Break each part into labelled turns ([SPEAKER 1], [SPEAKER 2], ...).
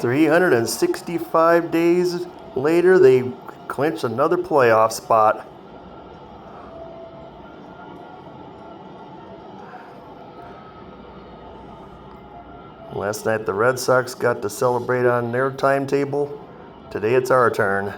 [SPEAKER 1] 365 days later, they clinch another playoff spot. Last night, the Red Sox got to celebrate on their timetable. Today, it's our turn.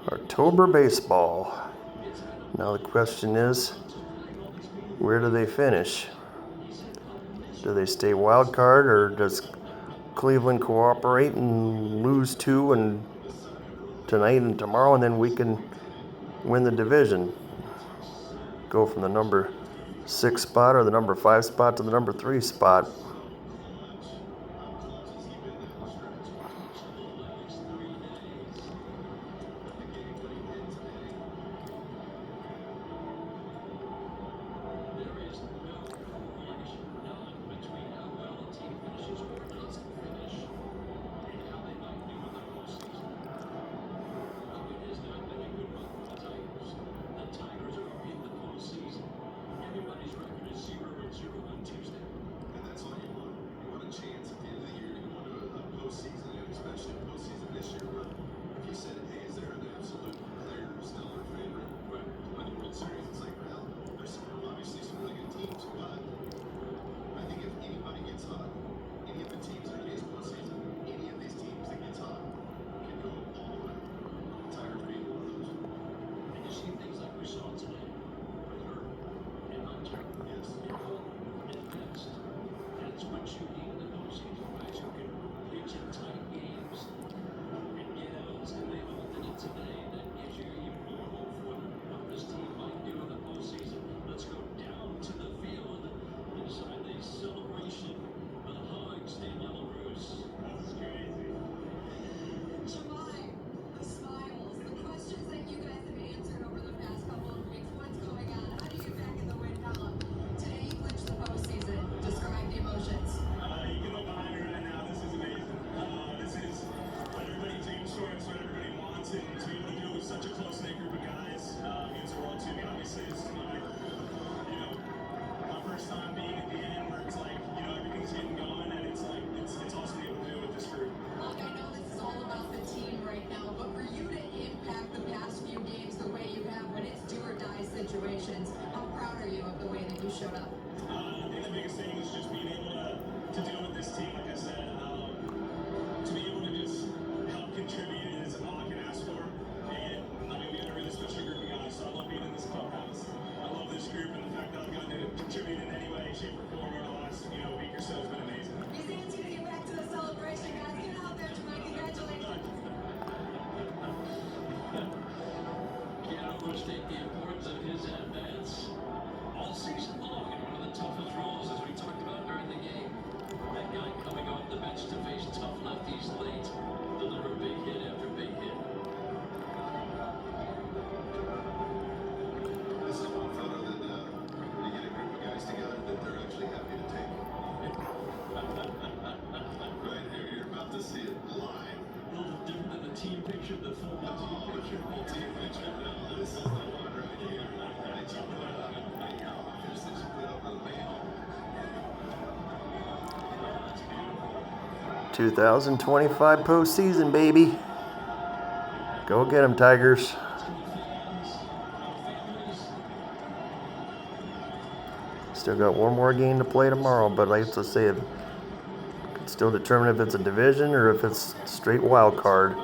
[SPEAKER 1] October baseball. Now the question is, where do they finish? Do they stay wild card, or does Cleveland cooperate and lose two and tonight and tomorrow, and then we can win the division? Go from the number 6 spot or the number 5 spot to the number 3 spot.
[SPEAKER 2] How proud are you of the way that you showed up? I think the biggest thing is just being able to deal with this team, like I said, to be able to just help contribute is all I can ask for. And I mean, we got a really special group of guys, so I love being in this clubhouse. I love this group, and the fact that I've gotten to contribute in any way, shape, or form over the last week or so has been amazing. He's antsy to get back to the celebration, guys. Get out there, Jermaine. Congratulations. Can't overstate the importance of his at-bats. All season long, and one of the toughest roles, as we talked about during the game. That guy coming off the bench to face tough lefties late, deliver big hit after big hit. This is one photo that when you get a group of guys together that they're actually happy to take. Right here, you're about to see it live. A little different than the team picture, the full team picture. Full team picture. No, this is the one right here. I jumped it up. Here's this put up on the mail.
[SPEAKER 1] 2025 postseason, baby. Go get 'em, Tigers. Still got one more game to play tomorrow, but like I say, it can still determine if it's a division or if it's straight wild card.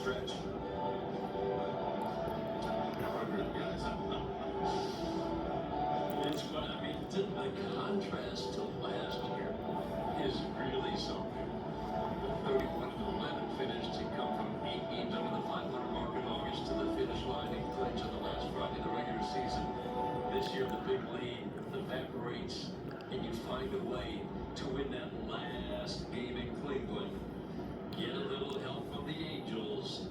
[SPEAKER 3] stretch.
[SPEAKER 2] It's what I mean. The contrast to last year is really something. 31-11 finish to come from 8 games under the 500 mark in August to the finish line in clinch on the last Friday of the regular season. This year, the big lead evaporates, and you find a way to win that last game in Cleveland. Get a little help from the Angels.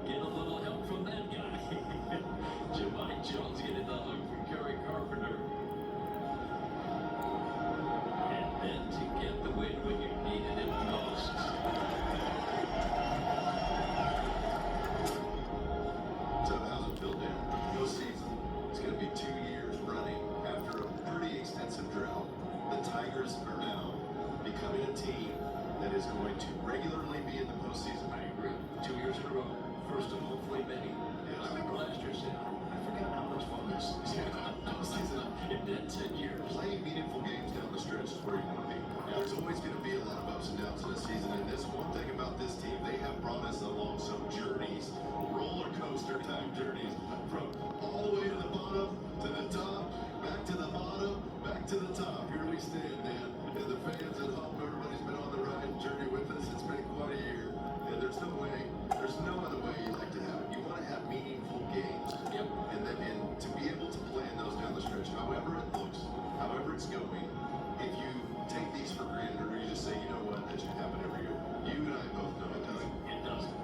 [SPEAKER 2] Get a little help from that guy. Jemai Jones getting the hook from Kerry Carpenter. And then to get the win when you needed it most.
[SPEAKER 3] So how's it feel, Dan? No season. It's going to be 2 years running after a pretty extensive drought. The Tigers are now becoming a team that is going to regularly be in the postseason.
[SPEAKER 2] I agree. 2 years in a row. First of hopefully many.
[SPEAKER 3] Yes.
[SPEAKER 2] I remember last year saying, I forgot how much fun this is.
[SPEAKER 3] Postseason.
[SPEAKER 2] In that 10 years.
[SPEAKER 3] Playing meaningful games down the stretch is where you want to be. There's always going to be a lot of ups and downs in a season, and this one thing about this team, they have brought us along some journeys, roller coaster type journeys, from all the way to the bottom to the top, back to the bottom, back to the top. Here we stand, man. And the fans at home, everybody's been on the ride journey with us. It's been quite a year, and there's no other way you like to have it. You want to have meaningful games,
[SPEAKER 2] Yep.
[SPEAKER 3] and to be able to plan those down the stretch, however it looks, however it's going. If you take these for granted, or you just say, you know what, that should happen every year, you and I both know it doesn't.
[SPEAKER 2] It doesn't.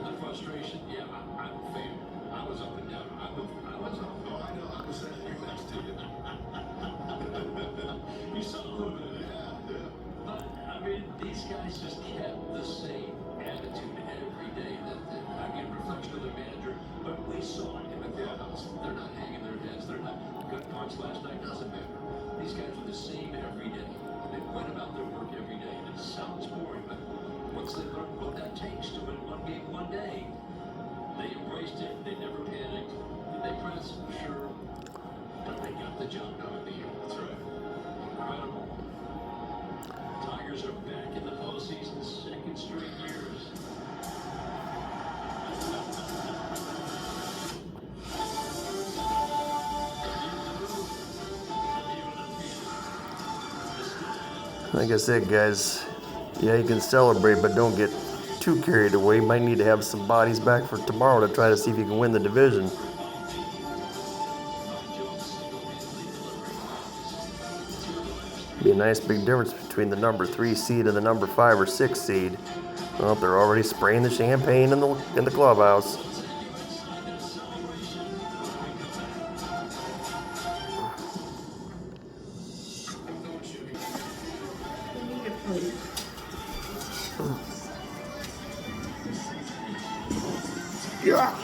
[SPEAKER 2] And the frustration, yeah, I'm a fan. I was up and down. I was up.
[SPEAKER 3] Oh, I know. I was sitting here next to you.
[SPEAKER 2] You saw a little bit of that.
[SPEAKER 3] Yeah.
[SPEAKER 2] But, I mean, these guys just kept the same attitude every day. I mean, reflection of the manager. But we saw it in the clubhouse. They're not hanging their heads. They're not good punch last night. Doesn't matter. These guys are the same every day. And they went about their work every day. And it sounds boring, but once they learn what that takes to win one game one day, they embraced it. They never panicked. Did they press? Sure. But they got the job done at the end.
[SPEAKER 3] That's right.
[SPEAKER 2] Incredible. Tigers are back in the postseason, second straight years.
[SPEAKER 1] Like I said, guys, yeah, you can celebrate, but don't get too carried away. You might need to have some bodies back for tomorrow to try to see if you can win the division. Be a nice big difference between the number 3 seed and the number 5 or 6 seed. Well, they're already spraying the champagne in the clubhouse. Yeah.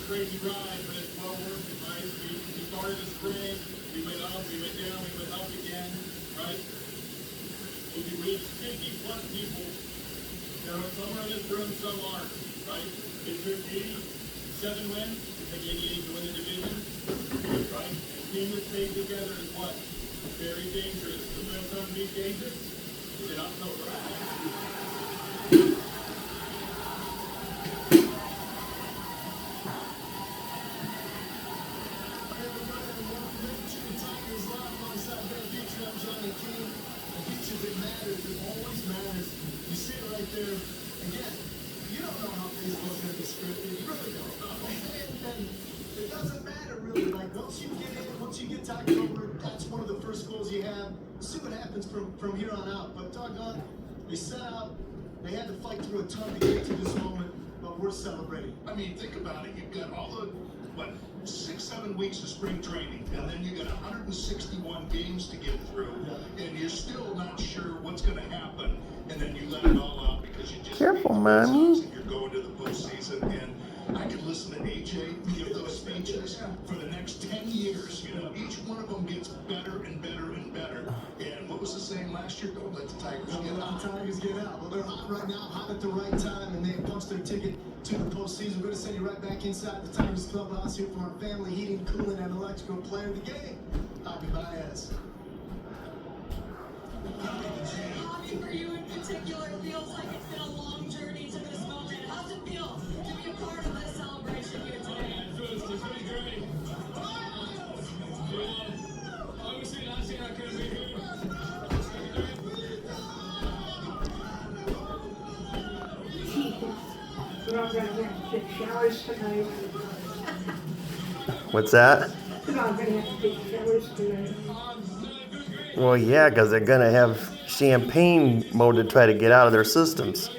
[SPEAKER 4] Crazy ride, but it's well worth it, right? We started the spring, we went up, we went down, we went up again, right? We reached 50 plus people. There are some are in this room, some aren't, right? It took 87 wins, it took 88 to win the division, right? A team that stayed together is what? Very dangerous. The win some of these dangerous? Is it October?
[SPEAKER 5] You see it right there. Again, you don't know how baseball's going to be scripted. You really don't. And it doesn't matter really. Like once you get in, once you get to October, that's one of the first goals you have. See what happens from here on out. But doggone, They set out, they had to fight through a ton to get to this moment, but we're celebrating.
[SPEAKER 3] I mean, think about it. You've got all the, what, 6-7 weeks of spring training, and then you got 161 games to get through, and you're still not sure what's going to happen, and then you let it all out because you just
[SPEAKER 1] Careful,
[SPEAKER 3] beat the Red
[SPEAKER 1] Mommy.
[SPEAKER 3] Sox and you're going to the postseason. And I could listen to AJ give those speeches for the next 10 years. You know, each one of them gets better and better and better. And what was the saying last year? Don't let the Tigers get
[SPEAKER 5] Let
[SPEAKER 3] out.
[SPEAKER 5] the Tigers get out. Well, they're hot right now, hot at the right time, and they punched their ticket to the postseason. We're going to send you right back inside the Tigers clubhouse here for our family heating, cooling, and electrical player of the game, Javi Baez.
[SPEAKER 2] Javi, for you in particular, it feels like it's been a long journey to this moment. How's it feel to be a part of this celebration here today?
[SPEAKER 4] It feels great. Obviously last year I couldn't be here.
[SPEAKER 6] We're all gonna have to take showers tonight.
[SPEAKER 1] What's that?
[SPEAKER 6] We're all gonna have to take showers tonight.
[SPEAKER 1] Well, yeah, because they're gonna have champagne mode to try to get out of their systems.
[SPEAKER 6] I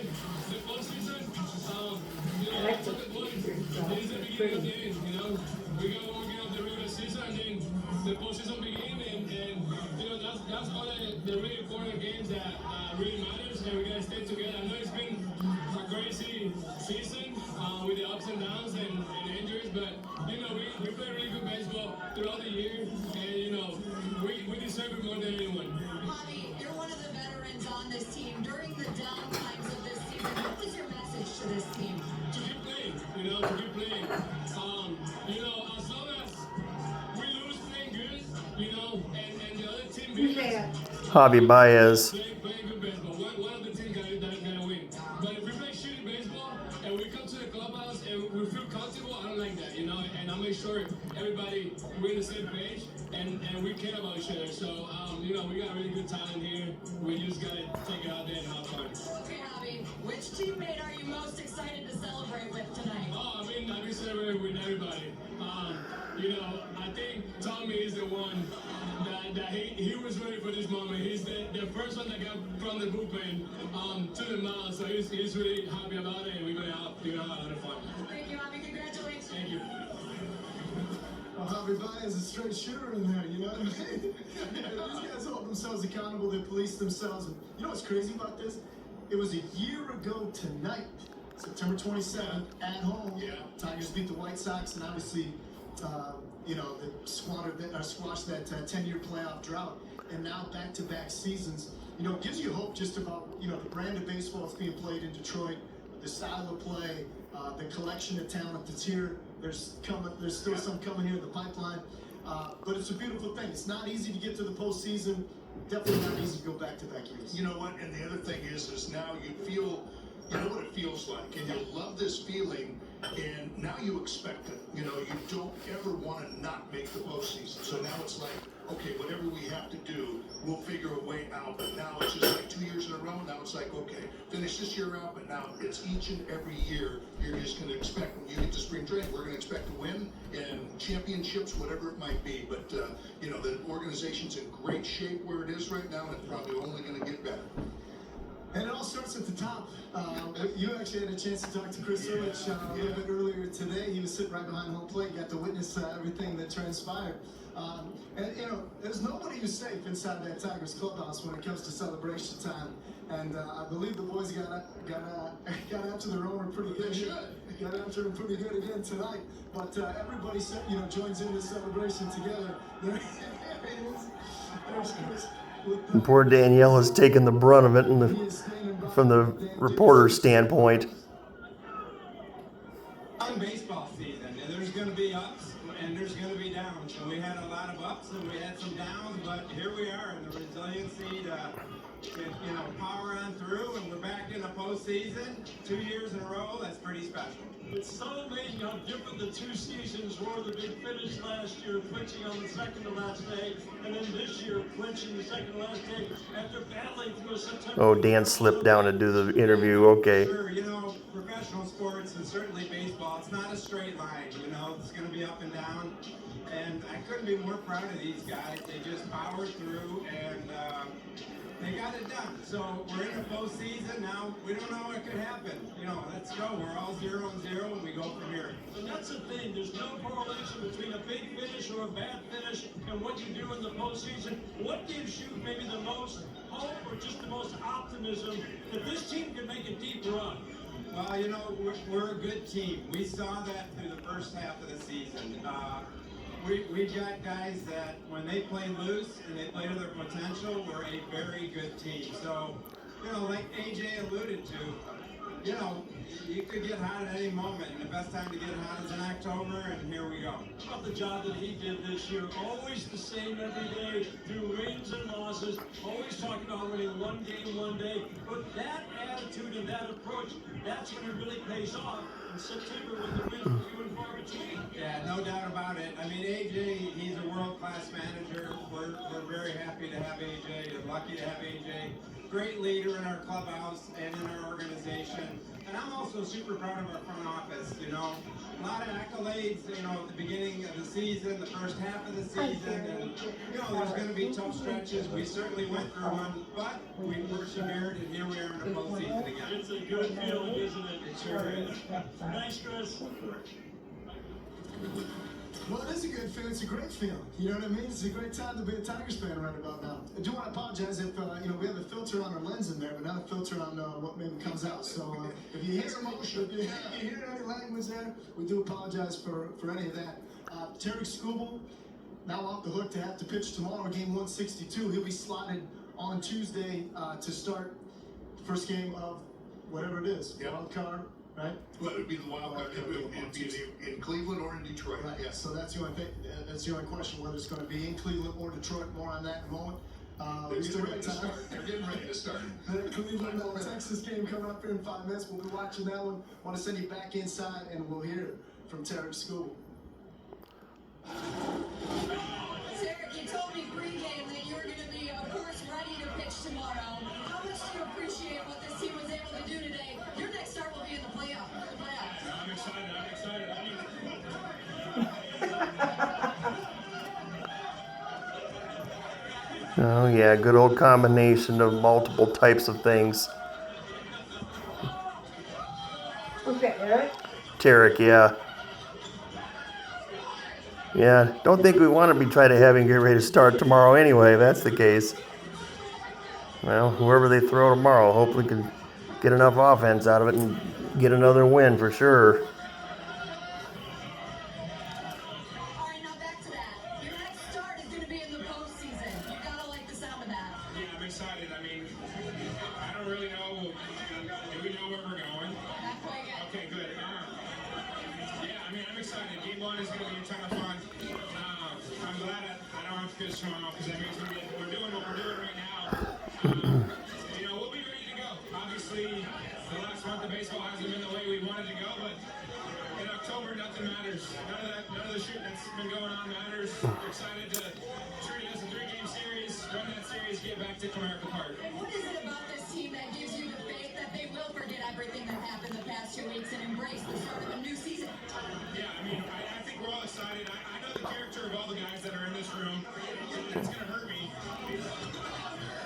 [SPEAKER 6] like those t-shirts, though. They're pretty.
[SPEAKER 4] You know, we got one game of the regular season, and then the postseason begin, and you know that's all the really important games that really matters, and we gotta stay together. I know it's been a crazy season with the ups and downs and injuries, but you know we play really good baseball throughout the year, and you know we deserve it more than anyone.
[SPEAKER 2] Javi, you're one of the veterans on this team. During the down times of this season, what was your message to this team?
[SPEAKER 4] To keep playing, you know, to keep playing. You know, as long as we lose playing good, you know, and the other team
[SPEAKER 6] Who's
[SPEAKER 4] beats us,
[SPEAKER 6] that?
[SPEAKER 1] Javi Baez.
[SPEAKER 4] playing good baseball. One of the teams gotta win. But if we play shitty baseball and we come to the clubhouse and we feel comfortable, I don't like that, you know. And I make sure everybody we're in the same page and we care about each other. So you know, we got really good talent here. We just gotta take it out there and have fun.
[SPEAKER 2] Okay, Javi, which teammate are you most excited to celebrate with tonight?
[SPEAKER 4] Oh, I've been celebrating with everybody. You know, I think Tommy is the one that he was ready for this moment. He's the first one that got from the bullpen to the mound, so he's really happy about it, and we're gonna have a lot of fun.
[SPEAKER 2] Thank you, Javi. Congratulations.
[SPEAKER 4] Thank you.
[SPEAKER 5] Well, Javi Baez is a straight shooter in there, you know what I mean? These guys hold themselves accountable, they police themselves. And you know what's crazy about this? It was a year ago tonight, September 27th, at home.
[SPEAKER 3] Yeah.
[SPEAKER 5] Tigers beat the White Sox, and obviously, you know, they squashed that 10-year playoff drought. And now back-to-back seasons, you know, it gives you hope just about, you know, the brand of baseball that's being played in Detroit, the style of play, the collection of talent that's here. There's still some coming here in the pipeline. But it's a beautiful thing. It's not easy to get to the postseason. Definitely not easy to go back-to-back years.
[SPEAKER 3] You know what? And the other thing is now you feel, you know what it feels like, and you love this feeling, and now you expect it. You know, you don't ever want to not make the postseason. So now it's like, okay, whatever we have to do, we'll figure a way out. But now it's just like 2 years in a row. Now it's like, okay, finish this year out, but now it's each and every year you're just going to expect, when you get to spring training, we're going to expect to win and championships, whatever it might be. But, you know, the organization's in great shape where it is right now, and it's probably only going to get better.
[SPEAKER 5] And it all starts at the top. You actually had a chance to talk to Chris Illich a little bit earlier today. He was sitting right behind home plate, got to witness everything that transpired. And you know, there's nobody who's safe inside that Tigers clubhouse when it comes to celebration time. And I believe the boys got after their owner pretty good. Got after him pretty good again tonight. But everybody, you know, joins in the celebration together. There it is. There's Chris.
[SPEAKER 1] And poor Danielle has taken the brunt of it from the reporter's standpoint.
[SPEAKER 7] On baseball season, and there's going to be ups and there's going to be downs. And we had a lot of ups and we had some downs, but here we are, and the resiliency to you know, power on through, and we're back in the postseason 2 years in a row. That's pretty special.
[SPEAKER 8] It's so amazing how different the two seasons were. The big finish last year, clinching on the second to last day, and then this year, clinching the second to last day after battling through a September.
[SPEAKER 1] Oh, Dan slipped down to do the interview. Okay.
[SPEAKER 7] Sure, you know, professional sports and certainly baseball, it's not a straight line. You know, it's going to be up and down. And I couldn't be more proud of these guys. They just powered through, and they got it done. So we're in the postseason now. We don't know what could happen. You know, let's go. We're all 0-0, and we go from here.
[SPEAKER 8] And that's the thing. There's no correlation between a big finish or a bad finish and what you do in the postseason. What gives you maybe the most hope or just the most optimism that this team can make a deep run?
[SPEAKER 7] Well, you know, we're a good team. We saw that through the first half of the season. We got guys that when they play loose and they play to their potential, we're a very good team. So, you know, like AJ alluded to, you know, you could get hot at any moment, and the best time to get hot is in October, and here we go.
[SPEAKER 8] How about the job that he did this year? Always the same every day, through wins and losses, always talking about winning one game one day. But that attitude and that approach, that's when it really pays off in September with the wins few and far between.
[SPEAKER 7] Yeah, no doubt about it. I mean, AJ, he's a world-class manager. We're very happy to have AJ, and lucky to have AJ. Great leader in our clubhouse and in our organization. And I'm also super proud of our front office, you know. A lot of accolades, you know, at the beginning of the season, the first half of the season, and, you know, there's going to be tough stretches. We certainly went through one, but we persevered, and here we are in the postseason again.
[SPEAKER 8] It's a good feeling, isn't it?
[SPEAKER 7] It sure is.
[SPEAKER 8] Thanks, Chris.
[SPEAKER 5] Well, it is a good feeling. It's a great feeling. You know what I mean? It's a great time to be a Tigers fan right about now. I do want to apologize if, you know, we have a filter on our lens in there, but not a filter on what maybe comes out. So if you hear any language there, we do apologize for any of that. Terry Skubal, now off the hook to have to pitch tomorrow, game 162. He'll be slotted on Tuesday to start the first game of whatever it is.
[SPEAKER 3] Yep.
[SPEAKER 5] Wild card. Right?
[SPEAKER 3] Well, it would be the wild card. It would be in Cleveland or in Detroit.
[SPEAKER 5] Right.
[SPEAKER 3] Yes.
[SPEAKER 5] So that's the only thing. That's the only question, whether it's going to be in Cleveland or Detroit. More on that in a moment.
[SPEAKER 3] They're getting ready to start. They're getting ready to start.
[SPEAKER 5] The Cleveland Texas game coming up here in 5 minutes. We'll be watching that one. Want to send you back inside, and we'll hear from Tarek School.
[SPEAKER 2] Tarek, you told me pregame that you were going to be, of course, ready to pitch tomorrow. How much do you appreciate what this team was able to do today? Your next start will be in the playoffs.
[SPEAKER 6] I'm excited.
[SPEAKER 1] Oh yeah, good old combination of multiple types of things.
[SPEAKER 9] Who's that, Eric?
[SPEAKER 1] Tarek, yeah. Yeah, don't think we want to be trying to have him get ready to start tomorrow anyway, if that's the case. Well, whoever they throw tomorrow, hopefully can get enough offense out of it and get another win for sure.
[SPEAKER 2] All right, now back to that. Your next start is going to be in the postseason. You got to like the sound of that.
[SPEAKER 6] Yeah, I'm excited. I mean, I don't really know. Do we know where we're going?
[SPEAKER 2] Not quite yet.
[SPEAKER 6] Okay, good. Yeah, I mean, I'm excited. Game 1 is going to be a ton of fun. I'm glad I don't have to pitch tomorrow because that means we're doing what we're doing right now. You know, we'll be ready to go. Obviously, the last month of baseball hasn't been the way we wanted to go, but in October, nothing matters. None of the shit that's been going on matters. We're excited to treat it as a 3-game series, run that series, get back to Comerica Park.
[SPEAKER 2] What is it about this team that gives you the faith that they will forget everything that happened the past 2 weeks and embrace the start of a new season?
[SPEAKER 6] Yeah, I mean, I think we're all excited. I know the character of all the guys that are in this room. It's going to hurt me.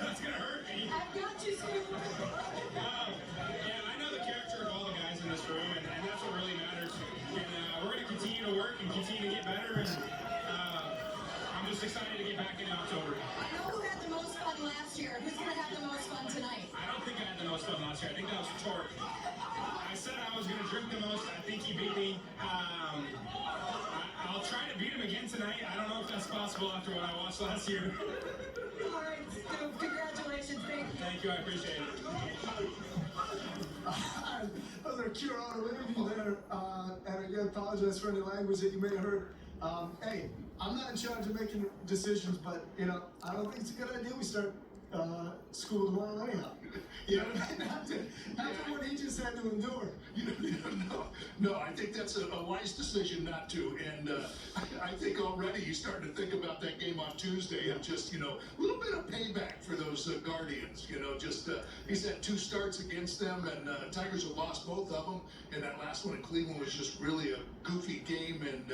[SPEAKER 6] That's going to hurt me.
[SPEAKER 2] I've got you, Scoop.
[SPEAKER 6] Yeah, I know the character of all the guys in this room, and that's what really matters. And we're going to continue to work and continue to get better, and I'm just excited to get back in October.
[SPEAKER 2] I know who had the most fun last year. Who's going to have the most fun tonight?
[SPEAKER 6] I don't think I had the most fun last year. I think that was Torque. I said I was going to drink the most. I think he beat me. I'll try to beat him again tonight. I don't know if that's possible after what I watched last year.
[SPEAKER 2] All right, Scoop. Congratulations. Thank you.
[SPEAKER 6] Thank you. I appreciate it.
[SPEAKER 5] Those are cure auto interview there, and again, apologize for any language that you may have heard. Hey, I'm not in charge of making decisions, but you know, I don't think it's a good idea we start school tomorrow anyhow. You know what I mean? After what he just had to endure.
[SPEAKER 3] No, I think that's a wise decision not to. And I think already he's starting to think about that game on Tuesday and just, you know, a little bit of payback for those Guardians. You know, just he's had 2 starts against them, and Tigers have lost both of them. And that last one in Cleveland was just really a goofy game. And,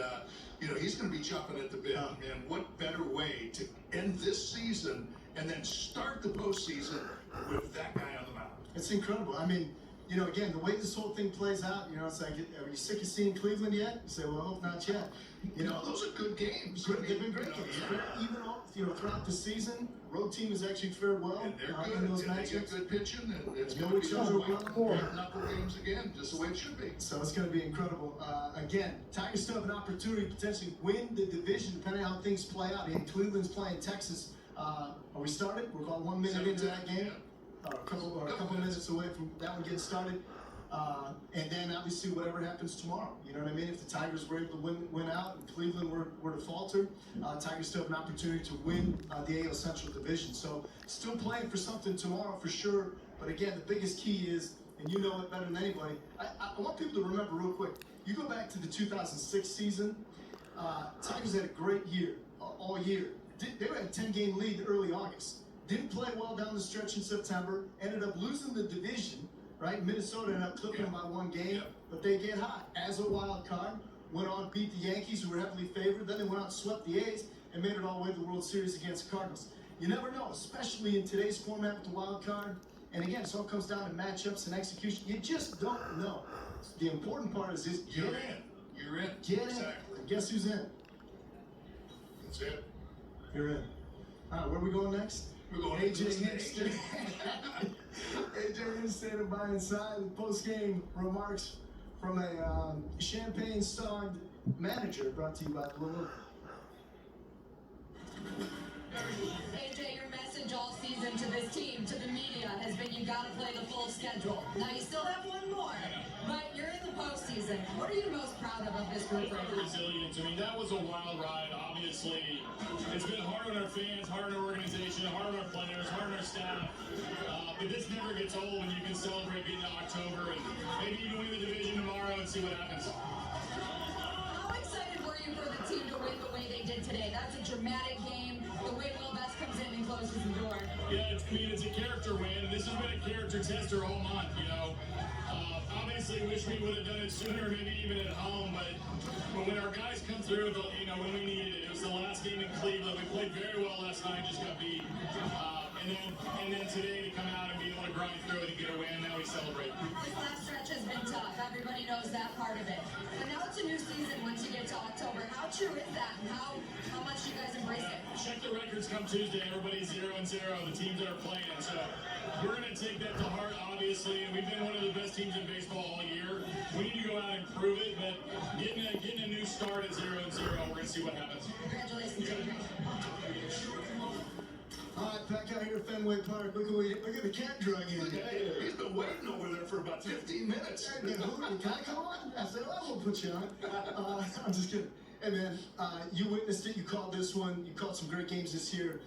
[SPEAKER 3] you know, he's going to be chopping at the bit. And what better way to end this season and then start the postseason with that guy on the mound.
[SPEAKER 5] It's incredible. I mean, you know, again, the way this whole thing plays out, you know, it's like, are you sick of seeing Cleveland yet? You say, well, I hope not yet. You know,
[SPEAKER 3] Those are good games.
[SPEAKER 5] they've been great games. Even all, you know, throughout the season, road team has actually fared well
[SPEAKER 3] And they're
[SPEAKER 5] in
[SPEAKER 3] good.
[SPEAKER 5] those
[SPEAKER 3] And they get
[SPEAKER 5] matchups.
[SPEAKER 3] good pitching, and it's
[SPEAKER 5] Know
[SPEAKER 3] going to
[SPEAKER 5] each
[SPEAKER 3] be
[SPEAKER 5] other
[SPEAKER 3] those
[SPEAKER 5] well.
[SPEAKER 3] white knuckle games again, just the way it should be.
[SPEAKER 5] So it's going to be incredible. Again, Tigers still have an opportunity to potentially win the division depending on how things play out. And Cleveland's playing Texas. Are we started? We're about 1 minute into that game. A couple minutes away from that one getting started. And then obviously whatever happens tomorrow. You know what I mean? If the Tigers were able to win out and Cleveland were to falter, Tigers still have an opportunity to win the AL Central Division. So still playing for something tomorrow for sure. But again, the biggest key is, and you know it better than anybody, I want people to remember real quick. You go back to the 2006 season, Tigers had a great year, all year. They were at a 10-game lead early August. Didn't play well down the stretch in September, ended up losing the division, right? Minnesota ended up clipping them by 1 game, but they get hot as a wild card, went on, beat the Yankees, who were heavily favored, then they went out and swept the A's, and made it all the way to the World Series against the Cardinals. You never know, especially in today's format with the wild card. And again, it all comes down to matchups and execution. You just don't know. The important part is just
[SPEAKER 3] You're in. You're in.
[SPEAKER 5] Get in.
[SPEAKER 3] Exactly.
[SPEAKER 5] And guess who's in?
[SPEAKER 3] That's it.
[SPEAKER 5] You're in. All right, where are we going next?
[SPEAKER 3] We're going
[SPEAKER 5] AJ
[SPEAKER 3] to
[SPEAKER 5] Hinch. AJ Hinch standing by inside with post-game remarks from a champagne-starred manager brought to you by Blue.
[SPEAKER 10] AJ, your message all season to this team, to the media, has been you got to play the full schedule. Now you still have one more, but you're in the postseason. What are you most proud of this group right now?
[SPEAKER 4] Resilience. I mean, that was a wild ride. Obviously, it's been hard on our fans, hard on our organization, hard on our players, hard on our staff. But this never gets old when you can celebrate getting to October and maybe even win the division tomorrow and see what happens.
[SPEAKER 10] How excited were you for the team to win the way they did today? That's a dramatic game. The way Will Best comes in and closes the door.
[SPEAKER 4] Yeah, it's a character win. This has been a character tester all month, you know. Obviously, wish we would have done it sooner, maybe even at home, but when our guys come through, you know, when we needed it, it was the last game in Cleveland. We played very well last night, just got beat. And then today to come out and be able to grind through it and get a win, now we celebrate.
[SPEAKER 10] This last stretch has been tough. Everybody knows that part of it. But now it's a new season once you get to October. How true is that, and how much you guys embrace it?
[SPEAKER 4] Check the records come Tuesday. Everybody's 0-0. The teams that are playing. So we're going to take that to heart, obviously. And we've been one of the best teams in baseball all year. We need to go out and prove it. But getting a new start at 0-0, we're going to see what happens.
[SPEAKER 10] Congratulations, AJ.
[SPEAKER 5] All right, back out here at Fenway Park. Look at the cat drug in.
[SPEAKER 3] He's been waiting over there for about 15 minutes.
[SPEAKER 5] Hey, man, can I come on? I said, I won't put you on. I'm just kidding. Hey, man, you witnessed it. You called this one. You called some great games this year.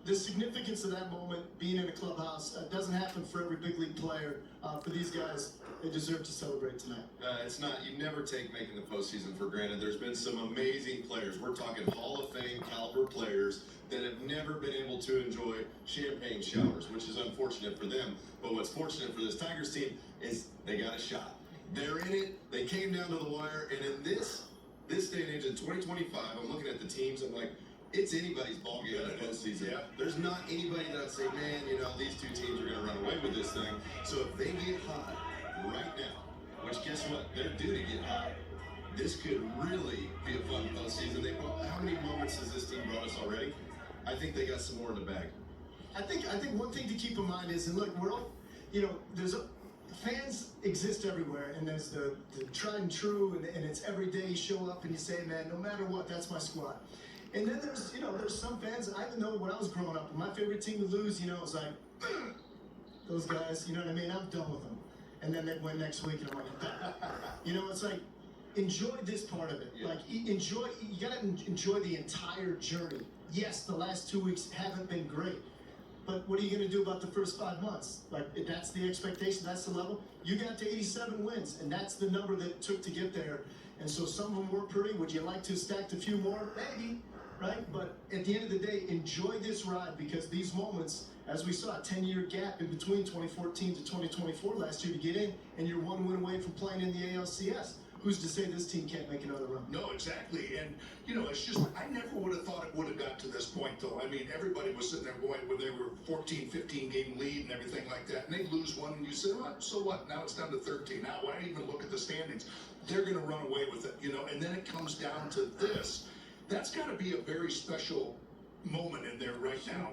[SPEAKER 5] The significance of that moment, being in a clubhouse, doesn't happen for every big league player. For these guys, they deserve to celebrate tonight.
[SPEAKER 11] It's not, you never take making the postseason for granted. There's been some amazing players. We're talking Hall of Fame caliber players that have never been able to enjoy champagne showers, which is unfortunate for them. But what's fortunate for this Tigers team is they got a shot. They're in it. They came down to the wire. And in this day and age, in 2025, I'm looking at the teams. I'm like, it's anybody's ballgame in the postseason.
[SPEAKER 3] Yeah.
[SPEAKER 11] There's not anybody that I'd say, man, you know, these two teams are going to run away with this thing. So if they get hot right now, which guess what? They're due to get hot. This could really be a fun postseason. How many moments has this team brought us already? I think they got some more in the bag.
[SPEAKER 5] I think one thing to keep in mind is, and look, we're all, you know, fans exist everywhere, and there's the tried and true, and it's every day you show up and you say, man, no matter what, that's my squad. And then there's, you know, there's some fans, I even know when I was growing up, when my favorite team would lose, you know, it was like, those guys, you know what I mean? I'm done with them. And then they win next week, and I'm like, you know, it's like, enjoy this part of it.
[SPEAKER 11] Yeah.
[SPEAKER 5] Like, you gotta enjoy the entire journey. Yes, the last 2 weeks haven't been great, but what are you gonna do about the first 5 months? Like, if that's the expectation, that's the level. You got to 87 wins, and that's the number that it took to get there. And so some of them were pretty. Would you like to stack a few more? Maybe, right? But at the end of the day, enjoy this ride, because these moments, as we saw, a 10-year gap in between 2014 to 2024 last year to get in, and you're 1 win away from playing in the ALCS. who's to say this team can't make another run?
[SPEAKER 12] No, exactly. And, you know, it's just, I never would have thought it would have got to this point, though. I mean, everybody was sitting there going, when they were 14, 15 game lead and everything like that, and they lose one, and you say, well, so what? Now it's down to 13. Now, why even look at the standings? They're going to run away with it, you know, and then it comes down to this. That's got to be a very special moment in there right now,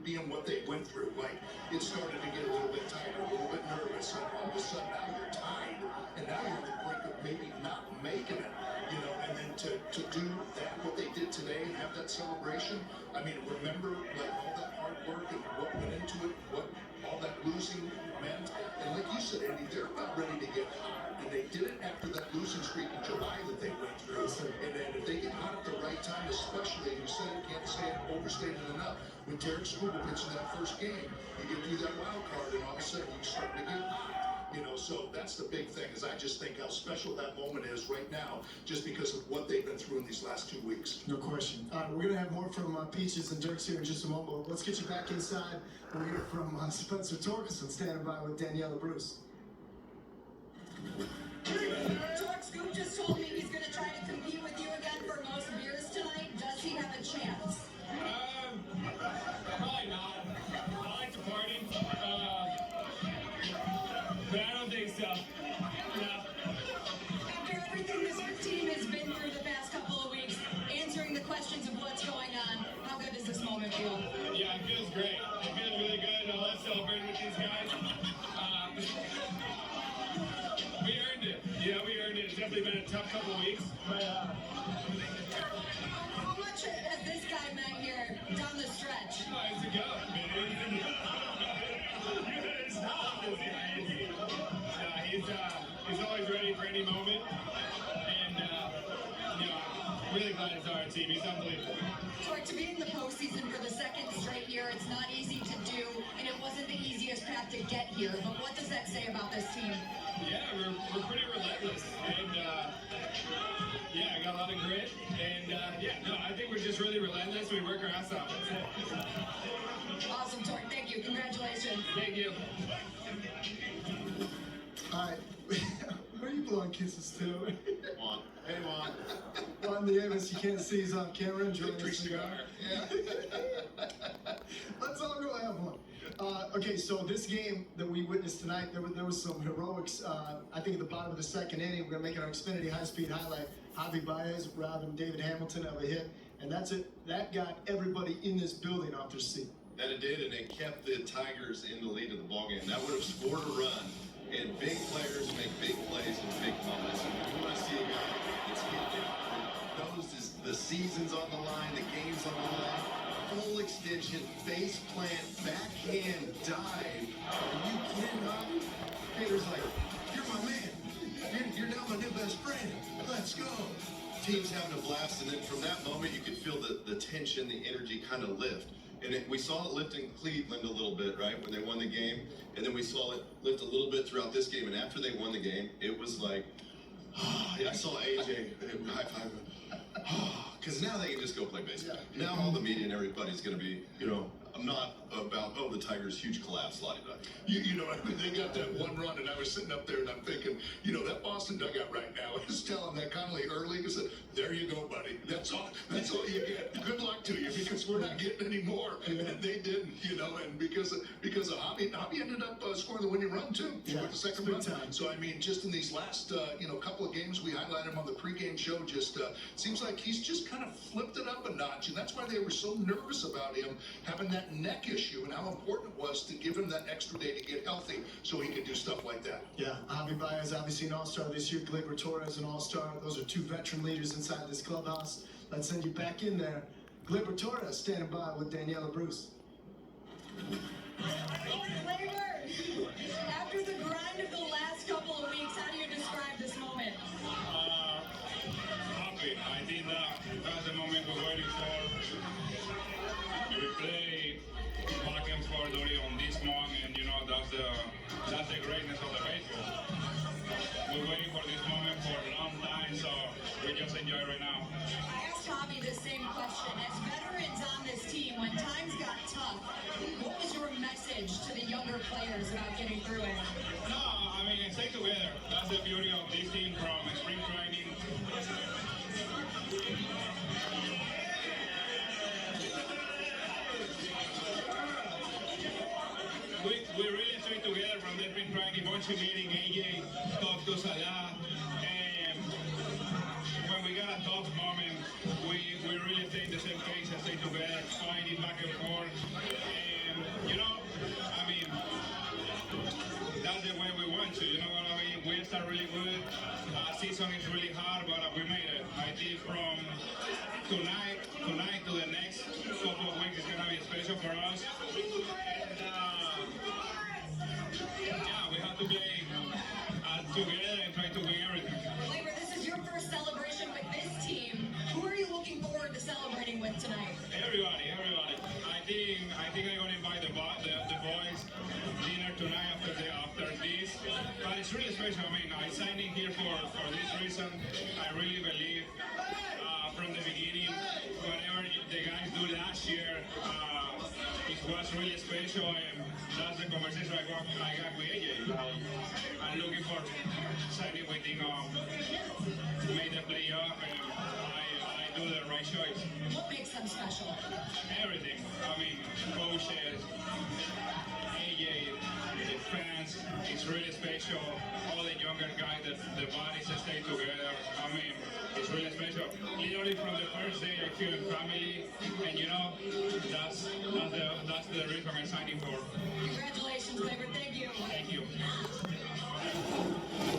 [SPEAKER 12] being what they went through. Like, it started to get a little bit tighter, a little bit nervous, and all of a sudden now you're tied, and now you're on the brink of maybe not making it, you know, and then to do that, what they did today, and have that celebration. I mean, remember, like, all that hard work and what went into it, what all that losing meant, and like you said, Andy, they're about ready to get hot, and they did it after that losing streak in July that they went through, and then if they get hot at the right time, especially, you said it, can't say it, overstated enough, with Derek Struble pitching that first game, you get through that wild card, and all of a sudden you start to get hot, you know, so that's the big thing, is I just think how special that moment is right now, just because of what they've been through in these last 2 weeks.
[SPEAKER 5] No question. We're going to have more from Peaches and Dirks here in just a moment. Let's get you back inside. We'll hear from Spencer Torkelson standing by with Daniela Bruce.
[SPEAKER 10] Tork, Scoop just told me he's going to try to compete with you again for most beers tonight. Does he have a chance?
[SPEAKER 6] Probably not. I like to party. But I don't think so. No.
[SPEAKER 10] After everything this team has been through the past couple of weeks, answering the questions of what's going on, how good does this moment feel?
[SPEAKER 6] Yeah, it feels great. It feels really good. I love celebrating with these guys. We earned it. Yeah, we earned it. It's definitely been a tough couple of weeks. But,
[SPEAKER 10] how much has this guy meant here down the stretch?
[SPEAKER 6] oh, it's a go, man. It's not this guy. He's always ready for any moment. And, you know, I'm really glad he's on our team. He's unbelievable.
[SPEAKER 10] Tork, to be in the postseason for the second straight year, it's not easy to do, and it wasn't the easiest path to get here. But what does that say about this team?
[SPEAKER 6] Yeah, we're pretty relentless, and yeah, I got a lot of grit, and yeah, no, I think we're just really relentless. We work our ass off.
[SPEAKER 10] Awesome, Tork. Thank you. Congratulations.
[SPEAKER 6] Thank you.
[SPEAKER 5] All right. Where are you blowing kisses to?
[SPEAKER 11] Juan. Hey, Juan.
[SPEAKER 5] Juan Nieves, you can't see, he's on camera enjoying
[SPEAKER 11] Victory
[SPEAKER 5] his cigar.
[SPEAKER 11] cigar. Yeah.
[SPEAKER 5] Let's all go have one. Okay, so this game that we witnessed tonight, there was some heroics. I think at the bottom of the second inning, we're going to make it our Xfinity high-speed highlight. Javi Baez robbing David Hamilton of a hit, and that's it. That got everybody in this building off their seat.
[SPEAKER 11] And it did, and it kept the Tigers in the lead of the ballgame. That would have scored a run. And big players make big plays in big moments. And we want to see a guy that's knows the season's on the line, the game's on the line. Full extension, face plant, backhand dive. Are you kidding, Robbie? Peter's like, you're my man. You're now my new best friend. Let's go. Team's having a blast, and then from that moment, you could feel the tension, the energy kind of lift. And we saw it lift in Cleveland a little bit, right, when they won the game. And then we saw it lift a little bit throughout this game. And after they won the game, it was like, I saw AJ high five. Because now they can just go play baseball.
[SPEAKER 5] Yeah.
[SPEAKER 11] Now all the media and everybody's going to be, you know, I'm not about, the Tigers' huge collapse, la-di-da.
[SPEAKER 12] You know, I mean, they got that one run, and I was sitting up there, and I'm thinking, you know, that Boston dugout right now is telling that Connolly early, he said, there you go, buddy. That's all you get. Good luck to you, because we're not getting any more. And they didn't, you know, and because of Javi ended up scoring the winning run, too.
[SPEAKER 5] Yeah,
[SPEAKER 12] With the second run. So, I mean, just in these last, couple of games, we highlighted him on the pregame show, just seems like he's just kind of flipped it up a notch, and that's why they were so nervous about him having that neck issue and how important it was to give him that extra day to get healthy so he could do stuff like that.
[SPEAKER 5] Yeah, Javi Baez, obviously an all-star this year. Gleyber Torres, an all-star. Those are two veteran leaders inside this clubhouse. Let's send you back in there. Gleyber Torres standing by with Daniela Bruce.
[SPEAKER 10] Gleyber, after the grind of the last couple of weeks, how do you describe this moment?
[SPEAKER 6] Happy. I think that's the moment we're waiting for. We play back and forth only on this long, and you know that's the greatness of the baseball. We're waiting for this moment for a long time, so we just enjoy right now.
[SPEAKER 10] I asked Javi the same question. As veterans on this team, when times got tough, what was your message to the younger players about getting through it?
[SPEAKER 6] No, I mean, stay together. That's the beauty of this team from spring we really stayed together from the spring training, bunch of meeting. AJ talked to us a lot, and when we got a tough moment, we really stayed the same pace and stayed together, fighting back and forth. And you know, I mean, that's the way we want to. You know what I mean? We start really good. Season is really hard, but we made it. I think from tonight to the next couple of weeks is gonna be special for us. And yeah, we have to play together and try to win everything.
[SPEAKER 10] Labor, this is your first celebration with this team. Who are you looking forward to celebrating with tonight?
[SPEAKER 6] Everybody. I think I'm gonna invite the boys dinner tonight after this. But it's really special. I mean, I signed in here for this reason. I really believe from the beginning, whatever the guys do last year, it was really special, and that's the conversation I got with AJ. I'm looking for signing with him, made the playoff, and I do the right choice.
[SPEAKER 10] What makes them special?
[SPEAKER 6] Everything. I mean, coaches, AJ, the fans, it's really special. All the younger guys, the bodies that stay together. I mean, it's really special. Literally from the first day, I feel family, and you know, that's the reason I'm signing for.
[SPEAKER 10] Congratulations, Labor. Thank you.
[SPEAKER 6] Thank you.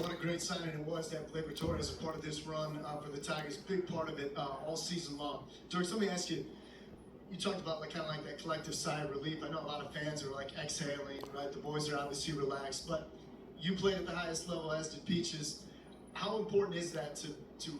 [SPEAKER 5] What a great signing it was to have Gleyber Torres as a part of this run for the Tigers. Big part of it all season long. Dirk, let me ask you. You talked about kind of like that collective sigh of relief. I know a lot of fans are like exhaling, right? The boys are obviously relaxed, but you played at the highest level, as did Peaches. How important is that to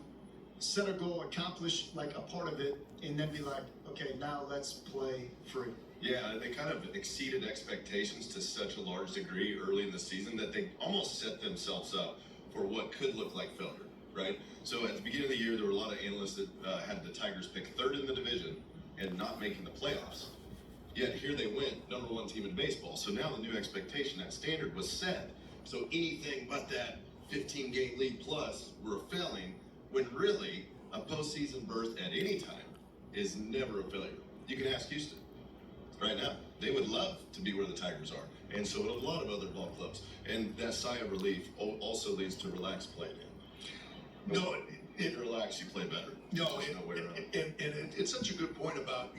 [SPEAKER 5] set a goal, accomplish like a part of it, and then be like, okay, now let's play free?
[SPEAKER 11] Yeah, they kind of exceeded expectations to such a large degree early in the season that they almost set themselves up for what could look like failure, right? So at the beginning of the year, there were a lot of analysts that had the Tigers pick third in the division and not making the playoffs. Yet here they went, number one team in baseball. So now the new expectation, that standard was set. So anything but that 15-game lead plus were failing, when really a postseason berth at any time is never a failure. You can ask Houston right now. They would love to be where the Tigers are, and so would a lot of other ball clubs. And that sigh of relief also leads to relaxed play now.
[SPEAKER 12] No,
[SPEAKER 11] If you relax, you play better.
[SPEAKER 12] No,
[SPEAKER 11] There's no way around it.
[SPEAKER 12] and it's such a good point about,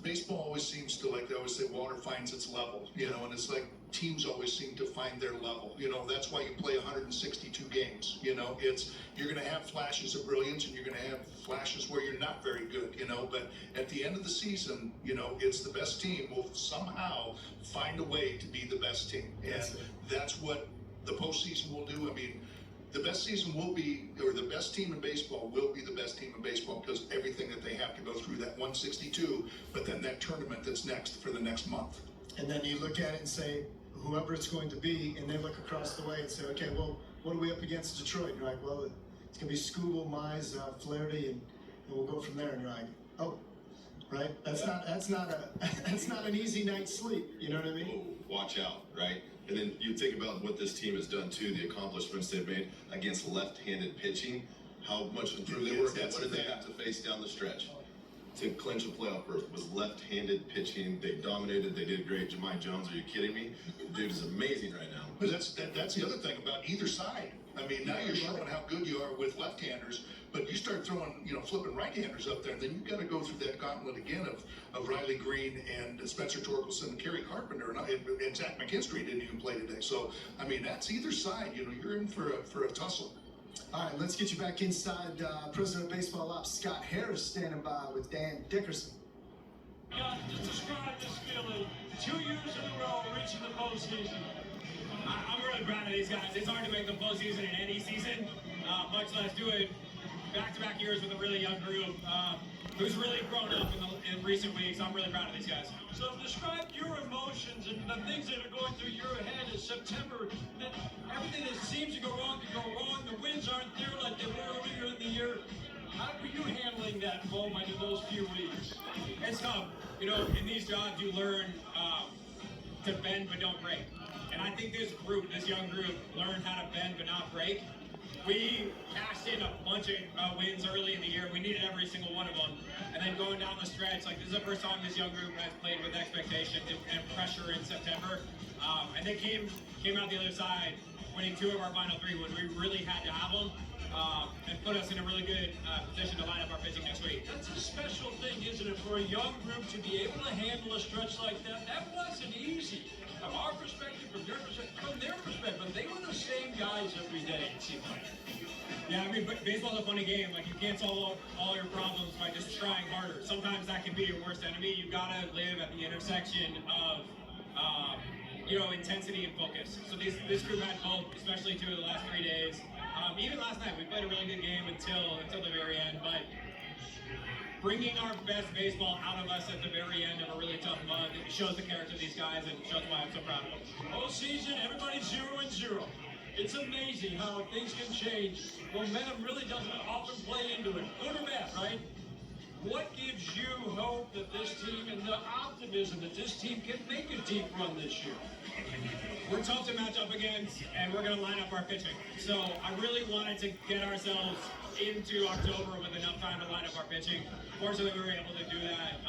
[SPEAKER 12] baseball always seems to, like they always say, water finds its level, and it's like teams always seem to find their level. That's why you play 162 games. You're going to have flashes of brilliance, and you're going to have flashes where you're not very good, but at the end of the season, it's the best team will somehow find a way to be the best team. And that's what the postseason will do. I mean, the best season will be, or the best team in baseball will be the best team in baseball, because everything that they have to go through, that 162, but then that tournament that's next for the next month.
[SPEAKER 5] And then you look at it and say, whoever it's going to be, and they look across the way and say, okay, well, what are we up against Detroit? And you're like, well, it's going to be Skubal, Mize, Flaherty, and we'll go from there. And you're like, oh, right? That's not an easy night's sleep. You know what I mean?
[SPEAKER 11] Oh, watch out, right? And then you think about what this team has done too, the accomplishments they've made against left-handed pitching, how much improved they were. What did they have to face down the stretch to clinch a playoff berth? Was left-handed pitching. They dominated. They did great. Jahmai Jones, are you kidding me? The dude is amazing right now.
[SPEAKER 12] But that's the other thing about either side. I mean, now you're showing how good you are with left-handers, but you start throwing, flipping right-handers up there, and then you've got to go through that gauntlet again of Riley Green and Spencer Torkelson and Kerry Carpenter, and Zach McKinstry didn't even play today. So, I mean, that's either side. You're in for a tussle.
[SPEAKER 5] All right, let's get you back inside. President of Baseball Ops Scott Harris standing by with Dan Dickerson.
[SPEAKER 8] Yeah, just describe this feeling. 2 years in a row reaching the postseason.
[SPEAKER 6] I'm really proud of these guys. It's hard to make the postseason in any season, much less do it back-to-back years with a really young group who's really grown up in recent weeks. I'm really proud of these guys.
[SPEAKER 8] So describe your emotions and the things that are going through your head in September. That everything that seems to go wrong can go wrong. The wins aren't there like they were earlier in the year. How were you handling that moment in those few weeks?
[SPEAKER 6] It's tough. In these jobs you learn to bend but don't break. And I think this young group, learned how to bend but not break. we cashed in a bunch of wins early in the year. We needed every single one of them. And then going down the stretch, like this is the first time this young group has played with expectation and pressure in September. And they came out the other side winning 2 of our final 3 when we really had to have them. And put us in a really good position to line up our pitching next week.
[SPEAKER 8] That's a special thing, isn't it, for a young group to be able to handle a stretch like that? That wasn't easy. From our perspective, from their perspective, they were the same guys every day, it seemed like.
[SPEAKER 6] Yeah, I mean, baseball's a funny game. Like, you can't solve all your problems by just trying harder. Sometimes that can be your worst enemy. You've got to live at the intersection of, intensity and focus. So this group had both, especially 2 of the last 3 days. Even last night, we played a really good game until the very end, but bringing our best baseball out of us at the very end of a really tough month, it shows the character of these guys and shows why I'm so proud of them.
[SPEAKER 8] Whole season, everybody's 0-0. It's amazing how things can change. Momentum really doesn't often play into it, good or bad, right? What gives you hope that this team and the optimism that this team can make a deep run this year?
[SPEAKER 6] We're tough to match up against, and we're going to line up our pitching. So I really wanted to get ourselves into October with enough time to line up our pitching. Fortunately, we were able to do that.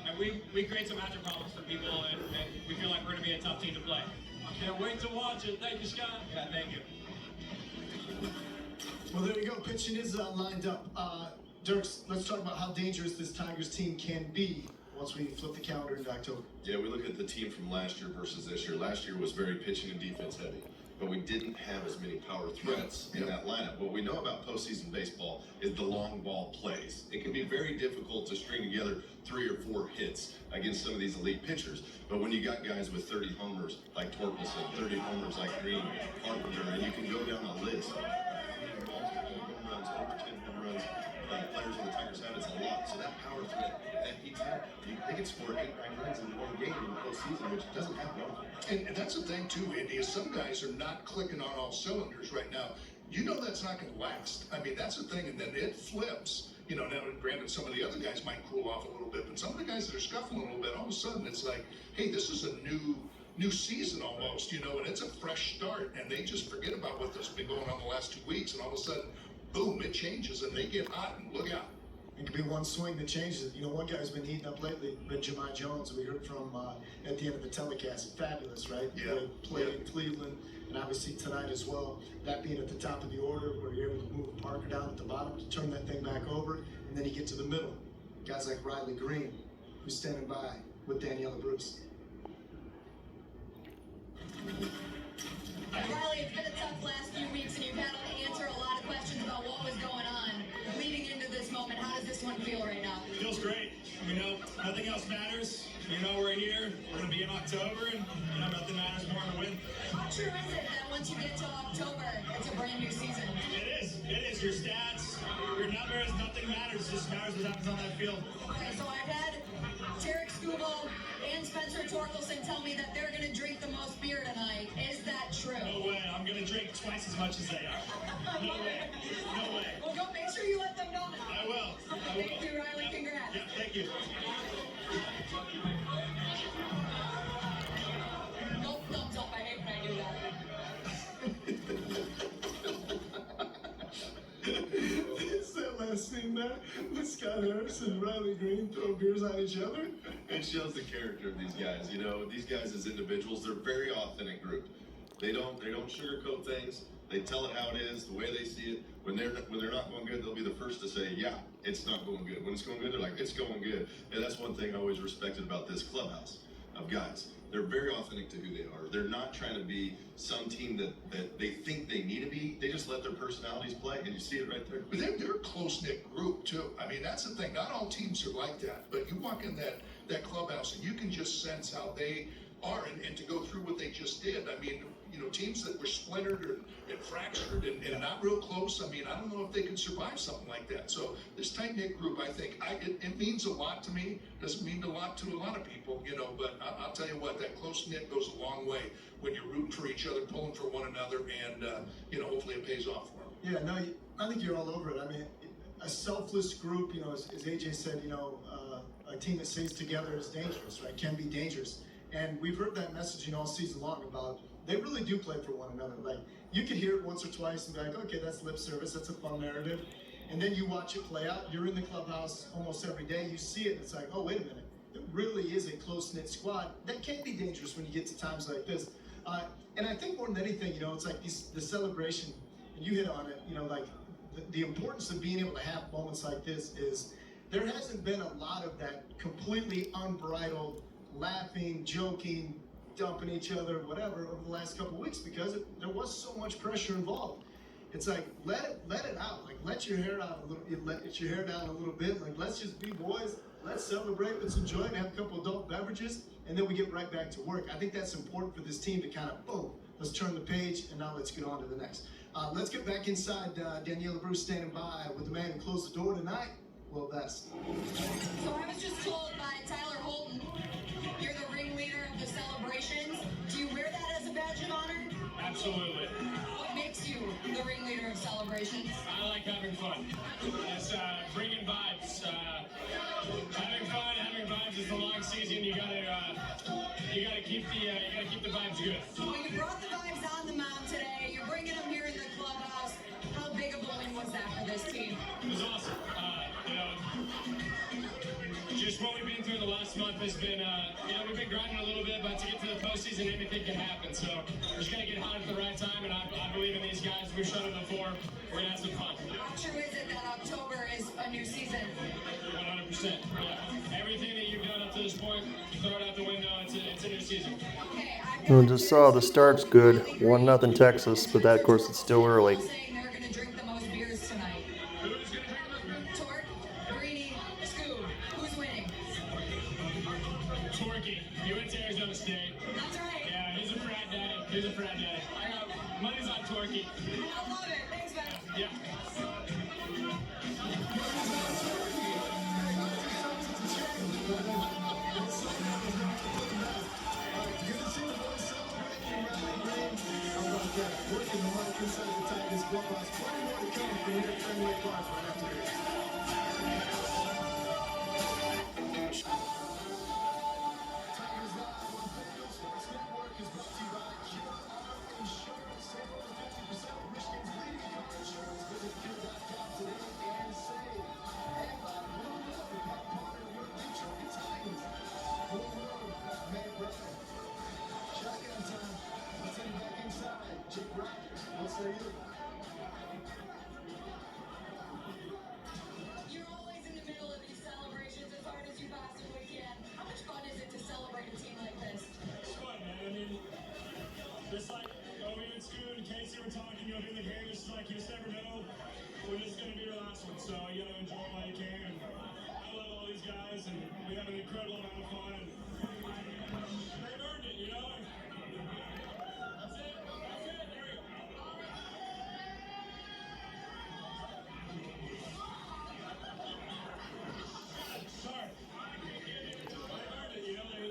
[SPEAKER 6] And we create some matchup problems for people, and we feel like we're going to be a tough team to play.
[SPEAKER 8] I can't wait to watch it. Thank you, Scott.
[SPEAKER 6] Yeah, thank you.
[SPEAKER 5] Well, there you go. Pitching is lined up. Dirks, let's talk about how dangerous this Tigers team can be once we flip the calendar into October.
[SPEAKER 11] Yeah, we look at the team from last year versus this year. Last year was very pitching and defense heavy, but we didn't have as many power threats in that lineup. What we know about postseason baseball is the long ball plays. It can be very difficult to string together 3 or 4 hits against some of these elite pitchers. But when you got guys with 30 homers like Torkelson, 30 homers like Green, Carpenter, and you can go down the list. Multiple home runs, over 10 home runs. Players on the Tigers have, it's a lot. So that power threat, that heats up. They can score 8, 9 runs in one game in the postseason, which doesn't happen often.
[SPEAKER 12] And that's the thing too, Andy, is some guys are not clicking on all cylinders right now. You know that's not going to last. I mean, that's the thing, and then it flips. Now granted, some of the other guys might cool off a little bit, but some of the guys that are scuffling a little bit, all of a sudden it's like, hey, this is a new season almost, and it's a fresh start, and they just forget about what's been going on the last 2 weeks, and all of a sudden, boom, it changes, and they get hot, and look out.
[SPEAKER 5] It could be one swing that changes it. One guy's been heating up lately, been Jemai Jones, we heard from at the end of the telecast. Fabulous, right?
[SPEAKER 12] Yeah.
[SPEAKER 5] Played in Cleveland, and obviously tonight as well. That being at the top of the order, where you're able to move Parker down at the bottom to turn that thing back over, and then you get to the middle. Guys like Riley Green, who's standing by with Daniela Bruce.
[SPEAKER 10] Riley, it's been a tough last few weeks, and you've had to answer a lot of questions about what was going on leading into this moment. How does this one feel right now?
[SPEAKER 6] It feels great. Nothing else matters. We're here. We're going to be in October, and nothing matters more than a win.
[SPEAKER 10] How true is it that once you get to October, it's a brand new season?
[SPEAKER 6] It is. Your stats, your numbers, nothing matters. It just matters what happens on that field.
[SPEAKER 10] Okay, so I've had Tarek Skubal and Spencer Torkelson tell me that they're going to drink the most beer tonight. Is that true?
[SPEAKER 6] No way. I'm going to drink twice as much as they are. No way. No way.
[SPEAKER 10] Well, go make sure you let them know that.
[SPEAKER 6] I will.
[SPEAKER 10] Thank you, Riley. Congrats.
[SPEAKER 6] Yeah, thank you.
[SPEAKER 10] No thumbs up. I hate when I do that.
[SPEAKER 5] It's that last scene there with Scott Harris and Riley Green throw beers on each other.
[SPEAKER 11] It shows the character of these guys. These guys as individuals, they're a very authentic group. They don't sugarcoat things. They tell it how it is, the way they see it. When they're not going good, they'll be the first to say, yeah, it's not going good. When it's going good, they're like, it's going good. And that's one thing I always respected about this clubhouse of guys. They're very authentic to who they are. They're not trying to be some team that they think they need to be. They just let their personalities play, and you see it right there.
[SPEAKER 12] But they're a close-knit group, too. I mean, that's the thing. Not all teams are like that. But you walk in that clubhouse, and you can just sense how they are. And to go through what they just did, I mean, teams that were splintered and fractured and not real close, I mean, I don't know if they could survive something like that. So this tight-knit group, I think, it means a lot to me. Doesn't mean a lot to a lot of people, but I'll tell you what, that close-knit goes a long way when you're rooting for each other, pulling for one another, and, hopefully it pays off for them.
[SPEAKER 5] Yeah, no, I think you're all over it. I mean, a selfless group, as AJ said, a team that stays together is dangerous, right? Can be dangerous. And we've heard that messaging all season long about they really do play for one another. Like, you can hear it once or twice and be like, okay, that's lip service, that's a fun narrative. And then you watch it play out. You're in the clubhouse almost every day. You see it, and it's like, oh, wait a minute. It really is a close-knit squad. That can be dangerous when you get to times like this. And I think more than anything, you know, it's like the celebration, and you hit on it, you know, like the importance of being able to have moments like this is there hasn't been a lot of that completely unbridled laughing, joking, dumping each other, whatever, over the last couple of weeks because there was so much pressure involved. It's like let it out, like let your hair out a little, let your hair down a little bit. Like let's just be boys, let's celebrate, let's enjoy it, have a couple adult beverages, and then we get right back to work. I think that's important for this team to kind of boom, let's turn the page, and now let's get on to the next. Let's get back inside. Daniela Bruce standing by with the man who closed the door tonight, Will Vest.
[SPEAKER 10] So I was just told by Tyler Holton, you're the ringleader of the celebrations. Do you wear that as a badge of honor?
[SPEAKER 6] Absolutely.
[SPEAKER 10] What makes you the ringleader of celebrations?
[SPEAKER 6] I like having fun. It's bringing vibes. Having vibes is a long season. You gotta keep the vibes good.
[SPEAKER 10] Well, you brought the vibes on the mound today. You're bringing them here in the clubhouse. How big of a win was that for this team?
[SPEAKER 6] It was awesome. Just what we've been through the last month has been, we've been grinding a little bit, but to get to the postseason, anything can happen. So we're just gonna get hot at the right time, and I believe in these guys. We've shown it before. We're gonna have some fun.
[SPEAKER 10] How true is it that October is a new season?
[SPEAKER 6] 100%. Yeah. Everything that you've done up to this point, throw it out the window. It's a new season.
[SPEAKER 10] Okay,
[SPEAKER 1] I just saw the start's good, 1-0 Texas, but that, of course, it's still early.
[SPEAKER 10] saying they're going to drink the most beers tonight.
[SPEAKER 6] Who's gonna drink the most beer?
[SPEAKER 10] Torque, Greeny, Scoob. Who's winning?
[SPEAKER 6] Torquay. He went to Arizona State.
[SPEAKER 10] That's right.
[SPEAKER 6] Yeah, he's a frat daddy. I got money's on Torquay.
[SPEAKER 10] I love it. Thanks, man.
[SPEAKER 6] Yeah.
[SPEAKER 5] Working the mic inside the Tigers clubhouse. Plenty more to come from here at Fenway Park right after this. Tigers Live on Fenway Sports Network is brought to you by Cure Auto Insurance. Save over 50% of Michigan's leading car insurance. Visit Cure.com today and save. And by Blue Road, the proud partner of your Detroit Tigers. Blue Road, May Bryan. Shotgun time. Let's head back inside. Jake Rogers, what say you?
[SPEAKER 10] You're always in the middle of these celebrations as hard as you possibly can. How much fun is it to celebrate a team like this?
[SPEAKER 8] It's fun, man. I mean, just like me and Scoot and Casey were talking, in the game, it's like you just never know when this is going to be your last one. So you got to enjoy it while you can. And I love all these guys, and we have an incredible amount of fun. And they've earned it, you know? And that's it. Here we go. Sorry. They've earned it, you know? They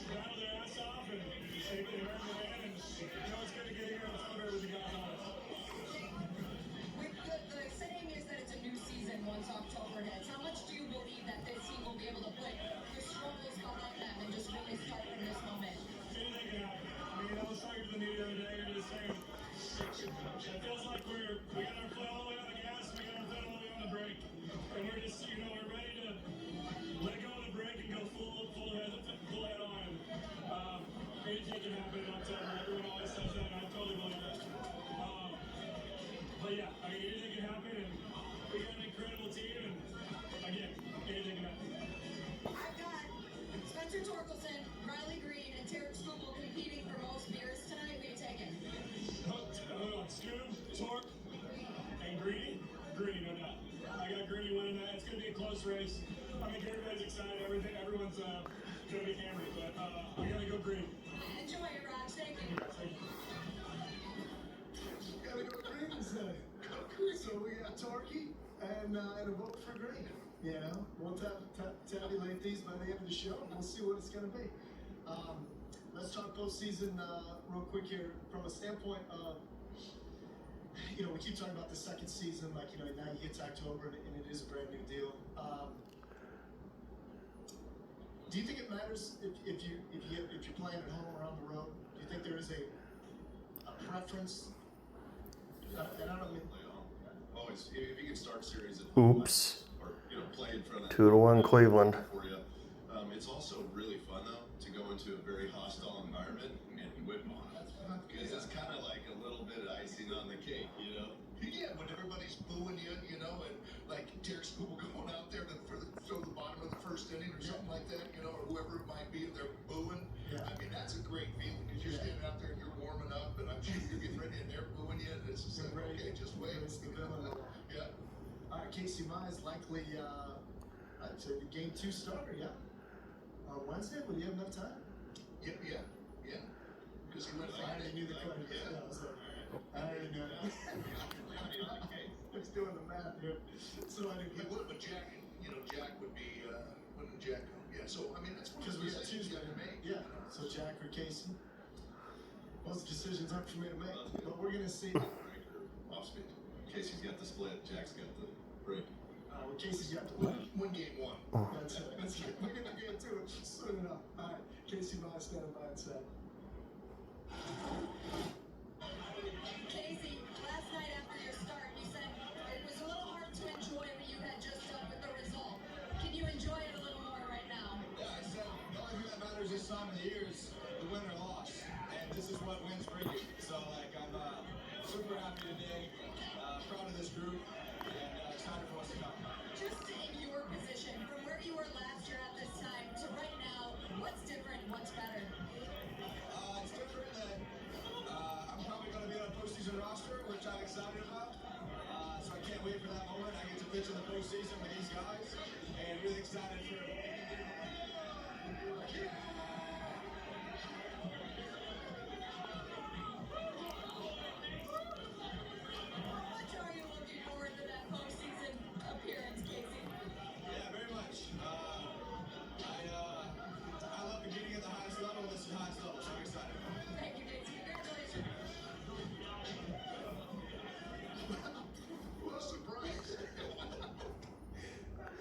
[SPEAKER 8] battled their ass off, and they earned the win. And it's good to get here and celebrate with the guys on us.
[SPEAKER 10] The saying is that it's a new season once October hits. How much do you believe that this team will be able to put the struggles behind them and just really start from this moment?
[SPEAKER 8] Anything can happen. I mean, I was talking to the media the other day, and just saying, it feels like we got our foot all the way on the gas, we got our foot all the way on the brake, and we're just, we're ready to let go of the brake and go full head on. Anything can happen in October. Everyone always says that, and I totally believe that. But yeah, I mean, anything can happen, and we got an incredible team, and again, anything can happen.
[SPEAKER 10] I've got Spencer Torkelson, Riley Green, and Tarek Skubal competing for most beers tonight. Who are you taking?
[SPEAKER 8] Scoob, Torque, and Greeny, no doubt. I got Greeny winning that. It's going to be a close race. I think everybody's excited. Everyone's going to be hammered, but we got to go Greeny.
[SPEAKER 10] Enjoy it, Raj. Thank you.
[SPEAKER 5] Gotta go green today. So we got Torquay and a vote for green. You know, we'll tabulate these by the end of the show, and we'll see what it's going to be. Let's talk postseason real quick here from a standpoint of, we keep talking about the second season, like, now you get to October and it is a brand new deal. Do you think it matters if you're playing at home or on the road? Do you think there is a preference? And I don't mean.
[SPEAKER 11] Always, if you can start series at home,
[SPEAKER 1] Oops.
[SPEAKER 11] or play in front of
[SPEAKER 1] 2-1 Cleveland.
[SPEAKER 11] for you. It's also really fun though to go into a very hostile environment and whip on them because it's kind of like a little bit of icing on the cake,
[SPEAKER 12] Yeah, when everybody's booing you, and like Derek School going out there to throw the bottom of the first inning or something like that, or whoever it might be, and they're booing.
[SPEAKER 5] Yeah.
[SPEAKER 12] I mean, that's a great feeling because you're standing out there and you're warming up, and I'm sure you're getting ready, and they're booing you, and it's just like, okay, just wait. Yeah.
[SPEAKER 5] All right, Casey Mize likely, I'd say the game 2 starter, yeah. Wednesday, will you have enough time?
[SPEAKER 12] Yeah. Because he went
[SPEAKER 5] I
[SPEAKER 12] Friday.
[SPEAKER 5] already knew the question.
[SPEAKER 12] Yeah.
[SPEAKER 5] I already knew it. He's doing the math here. So I
[SPEAKER 12] He
[SPEAKER 5] didn't.
[SPEAKER 12] would, but Jack, Jack would be, wouldn't Jack come? Yeah, so, I mean, that's one of
[SPEAKER 5] Because
[SPEAKER 12] the
[SPEAKER 5] we got
[SPEAKER 12] decisions you
[SPEAKER 5] Tuesday.
[SPEAKER 12] got to make.
[SPEAKER 5] Yeah. So Jack or Casey. Those decisions aren't for me to make, but we're gonna see.
[SPEAKER 11] Break or off speed. Casey's got the split. Jack's got the break.
[SPEAKER 5] Casey's got to
[SPEAKER 12] Win game 1.
[SPEAKER 5] That's it. That's it. We're gonna get to it soon enough. All right, Casey Mize standing by and set.
[SPEAKER 10] Casey, last night after your start, you said it was a little hard to enjoy what you had just done with the result. Can you enjoy it a little more right now?
[SPEAKER 7] Yeah, I said the only thing that matters this time of the year is the win or loss, and this is what wins bring you. So I'm super happy today, proud of this group, and excited for what's to come.
[SPEAKER 10] Just in your position, from where you were last year at this time to right now, what's different? What's better?
[SPEAKER 7] It's different that I'm probably going to be on a postseason roster, which I'm excited about. So I can't wait for that moment. I get to pitch in the postseason with these guys, and really excited for it.
[SPEAKER 10] How much are you looking forward to that postseason appearance, Casey?
[SPEAKER 7] Yeah, very much. I love competing at the highest level. This is the highest level, so I'm excited.
[SPEAKER 10] Thank you, Casey. Congratulations.
[SPEAKER 12] What a surprise.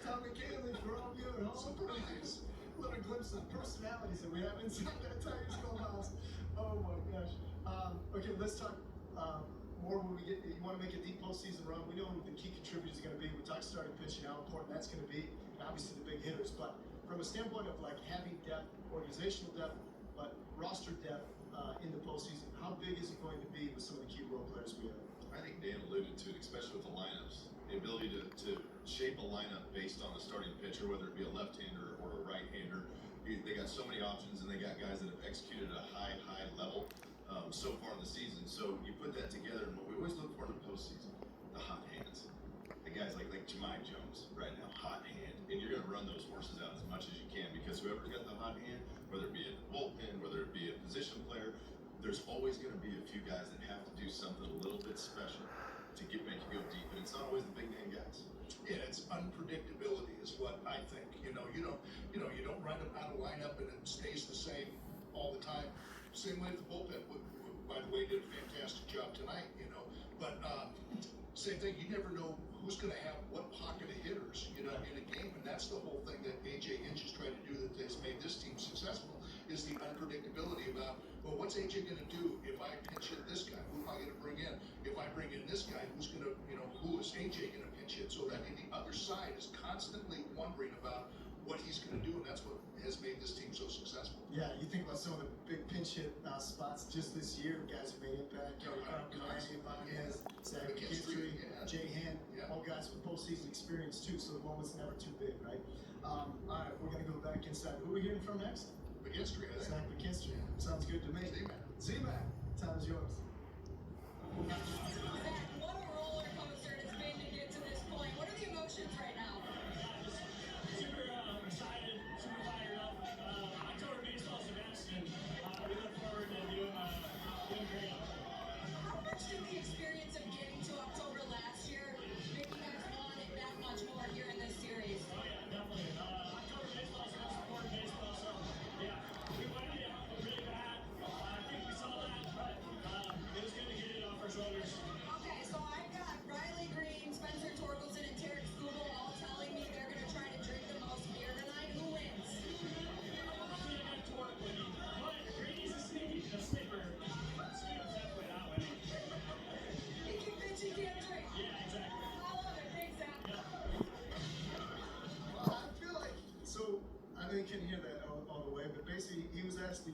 [SPEAKER 5] Tommy Kaling for all of you at home.
[SPEAKER 12] Surprise.
[SPEAKER 5] What a glimpse of personalities that we have inside that Tigers clubhouse. Oh my gosh. Okay, let's talk more when we get. You want to make a deep postseason run. We know who the key contributors are going to be. We talked starting pitching, how important that's going to be, and obviously the big hitters. But from a standpoint of like having depth, organizational depth, but roster depth in the postseason, how big is it going to be with some of the key role players we have?
[SPEAKER 11] I think Dan alluded to it, especially with the lineups. The ability to shape a lineup based on the starting pitcher, whether it be a left-hander or a right-hander. They got so many options, and they got guys that have executed at a high level so far in the season. So you put that together, and what we always look for in the postseason, the hot hands. The guys like Jemai Jones right now, hot hand. And you're going to run those horses out as much as you can because whoever's got the hot hand, whether it be in the bullpen, whether it be a position player, there's always going to be a few guys that have to do something a little bit special to make you go deep, and it's not always the big name guys.
[SPEAKER 12] Yeah, it's unpredictability is what I think. You don't run out of lineup and it stays the same all the time. Same way with the bullpen. By the way, did a fantastic job tonight. But same thing. You never know who's going to have what pocket of hitters. In a game, and that's the whole thing that AJ Hinch is trying to do that has made this team successful. Is the unpredictability about, well, what's AJ going to do if I pinch hit this guy? Who am I going to bring in? If I bring in this guy, who's going to, who is AJ going to pinch hit? So that the other side is constantly wondering about what he's going to do, and that's what has made this team so successful.
[SPEAKER 5] Yeah, you think about some of the big pinch hit spots just this year. Guys who made impact. Zach McKinstry, Jay Hand, all guys with postseason experience too. So the moment's never too big, right? All right, we're going to go back inside. Who are we hearing from next?
[SPEAKER 12] McKinstry, I think.
[SPEAKER 5] Zach McKinstry. Sounds good to me. Z-Mac, time is yours.
[SPEAKER 10] Zach, what a roller coaster it's been to get to this point. What are the emotions right now?
[SPEAKER 8] Super excited, super fired up. October baseball's the best, and we look forward to doing great.
[SPEAKER 10] How much did the experience of getting to October last year make you guys want it that much more here in this series?
[SPEAKER 8] Oh yeah, definitely. October baseball's the most important baseball, so yeah, we wanted it really bad. I think we saw that, but it was good to get it off our shoulders.
[SPEAKER 10] Okay,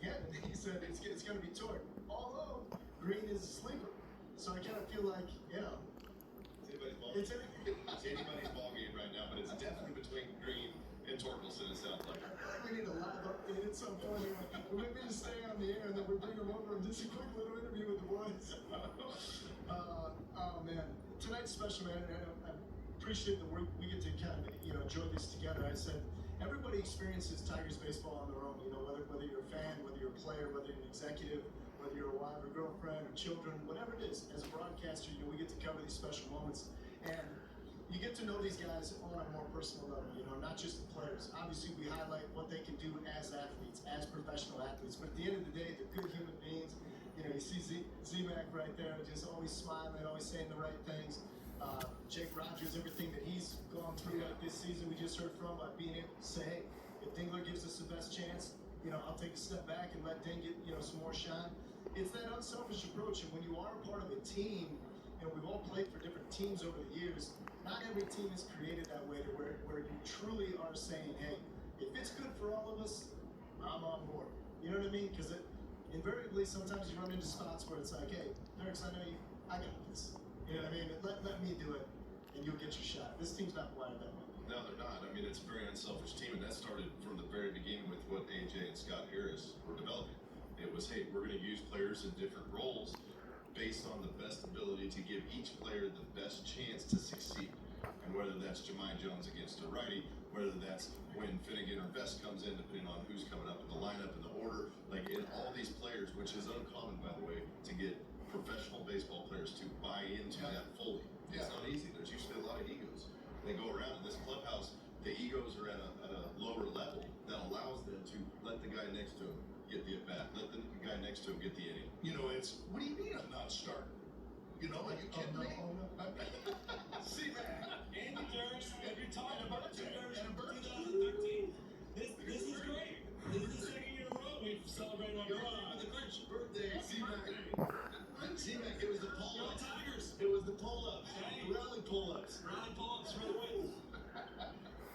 [SPEAKER 5] again, and he said it's going to be torn. Although Green is a sleeper, so I kind of feel like, you know,
[SPEAKER 11] It's anybody's ball game right now, but it's definitely between Green and Torkelson, it sounds like.
[SPEAKER 5] we need a live update at some point. Or maybe just stay on the air and then we bring them over and just a quick little interview with the boys. Oh man, tonight's special, man. And I appreciate that we get to kind of enjoy this together. I said everybody experiences Tigers baseball on their own. You know, whether you're a fan, whether you're a player, whether you're an executive, whether you're a wife or girlfriend or children, whatever it is. As a broadcaster, we get to cover these special moments and you get to know these guys on a more personal level, not just the players. Obviously, we highlight what they can do as athletes, as professional athletes, but at the end of the day, they're good human beings. You see Z-Mac right there, just always smiling, always saying the right things. Jake Rogers, everything that he's gone through this season, we just heard from, being able to say, hey, if Dingler gives us the best chance, I'll take a step back and let Ding get, some more shine. It's that unselfish approach, and when you are a part of a team, and we've all played for different teams over the years, not every team is created that way to where you truly are saying, hey, if it's good for all of us, I'm on board. You know what I mean? Because invariably, sometimes you run into spots where it's like, hey, Derek, I know you, I got this. You know what I mean? Let me do it, and you'll get your shot. This team's not wired that way.
[SPEAKER 11] No, they're not. I mean, it's a very unselfish team, and that started from the very beginning with what AJ and Scott Harris were developing. It was, hey, we're going to use players in different roles based on the best ability to give each player the best chance to succeed. And whether that's Jemai Jones against a righty, whether that's when Finnegan or Vest comes in, depending on who's coming up in the lineup and the order, like in all these players, which is uncommon, by the way, to get professional baseball players to buy into that fully. It's not easy. There's usually a lot of egos. They go around in this clubhouse, the egos are at a lower level that allows them to let the guy next to him get the at-bat, let the guy next to him get the inning.
[SPEAKER 12] It's, what do you mean I'm not starting? Are you kidding me? See that?
[SPEAKER 8] Andy Dirks, every time about 2 years
[SPEAKER 12] And a berth.
[SPEAKER 8] 2013. This is great. This is the second year in a row we've celebrated on the clinch.
[SPEAKER 11] Birthday, Z-Mac. Z-Mac, it was the
[SPEAKER 8] Go
[SPEAKER 11] pull-ups.
[SPEAKER 8] Tigers.
[SPEAKER 11] It was the pull-ups.
[SPEAKER 8] Hey.
[SPEAKER 11] Rally pull-ups.
[SPEAKER 8] Rally pull-ups for the win.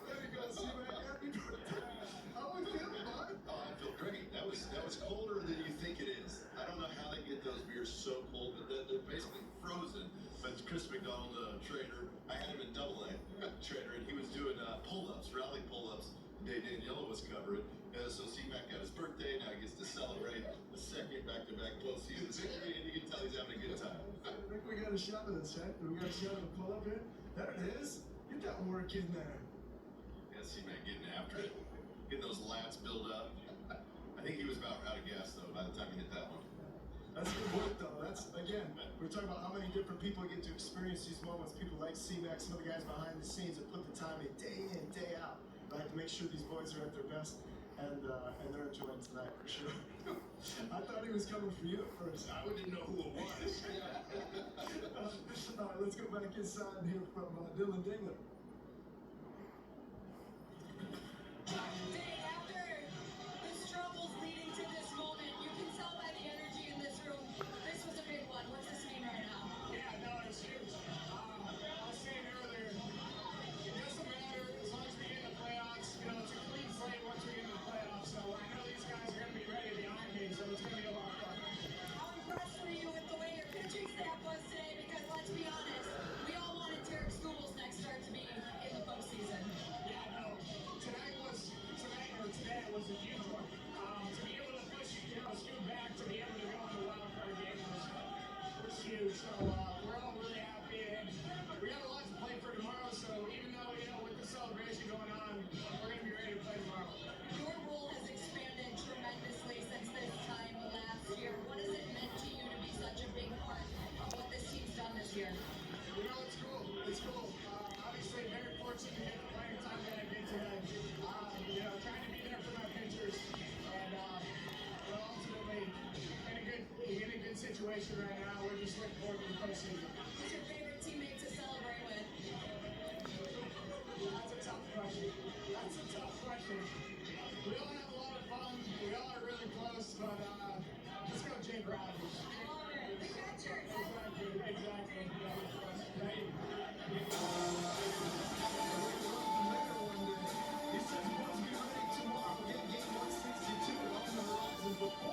[SPEAKER 5] There you go, Z-Mac. Happy birthday. How we feeling, bud?
[SPEAKER 11] Oh, I feel great. That was colder than you think it is. I don't know how they get those beers so cold, but they're basically frozen. But Chris McDonald, trainer, I had him in double-A trainer, and he was doing pull-ups, rally pull-ups. Dave Daniela was covering. So C-Mac got his birthday. Now he gets to celebrate the second back-to-back postseason victory, and you can tell he's having a good time.
[SPEAKER 5] I think we got a shot of this, right? We got a shot of the pull-up here? There it is. Get that work in there.
[SPEAKER 11] Yeah, C-Mac getting after it. Getting those lats build up. I think he was about out of gas, though, by the time he hit that one.
[SPEAKER 5] That's good work, though. That's, again, we're talking about how many different people get to experience these moments. People like C-Mac, some of the guys behind the scenes that put the time in, day out, right, to make sure these boys are at their best, and they're enjoying tonight, for sure. I thought he was coming for you at first.
[SPEAKER 12] I didn't know who it was.
[SPEAKER 5] All right, let's go back inside and hear from Dylan Dingler.
[SPEAKER 10] Day after the struggles leading to this moment, you can tell by the energy in this room, this was a big one. What's this mean right now?
[SPEAKER 6] Yeah, no, it's huge. I was saying earlier, it doesn't matter as long as we get in the playoffs. It's a clean slate once we get in the playoffs. So I know these guys are going to be ready behind me, so it's going to be a lot of fun.
[SPEAKER 10] How impressed were you with the way your pitching staff was today? Because let's be honest, we all wanted Derek Struvel's next start to be in the postseason.
[SPEAKER 6] Yeah, no, today was a huge one. To be able to push, Scoot back to be able to go on the wild card game was huge. So we're all really happy, and we got a lot to play for tomorrow. So even though with the celebration going on, we're going to be ready to play tomorrow.
[SPEAKER 10] Your role has expanded tremendously since this time last year. What has it meant to you to be such a big part of what this team's done this year?
[SPEAKER 6] It's cool. It's cool. Obviously, very fortunate to get the playing time that I did today. Trying to be there for my pitchers, and ultimately in a good situation right now. We're just looking forward to the postseason.
[SPEAKER 10] Who's your favorite teammate to celebrate with?
[SPEAKER 6] That's a tough question. We all have a lot of fun. We all are really close, but let's go Jake Rogers.
[SPEAKER 10] The catcher.
[SPEAKER 6] Exactly. Right.
[SPEAKER 5] He says he wants to be ready tomorrow. Game 162 on the horizon.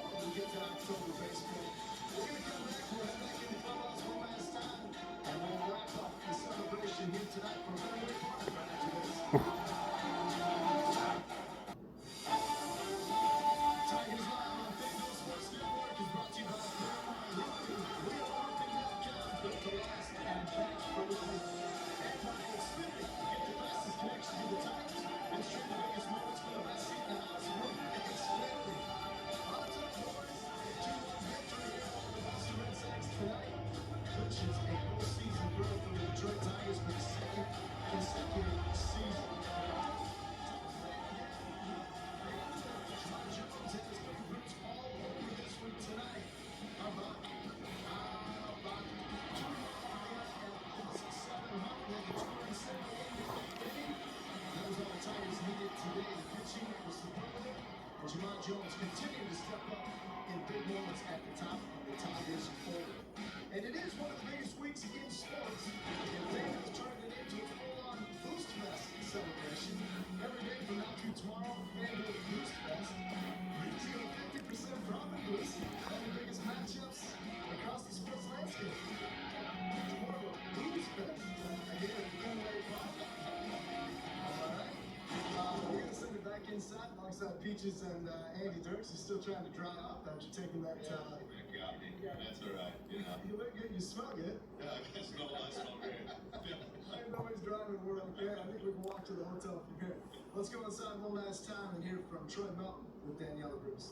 [SPEAKER 5] Peaches and Andy Dirks is still trying to dry off after taking that.
[SPEAKER 11] That got me. That's all right. You know.
[SPEAKER 5] You look good. You smell good.
[SPEAKER 11] Yeah, I smell great.
[SPEAKER 5] I know he's driving. We're okay. I think we can walk to the hotel from here. Let's go inside one last time and hear from Troy Melton with Danielle Bruce.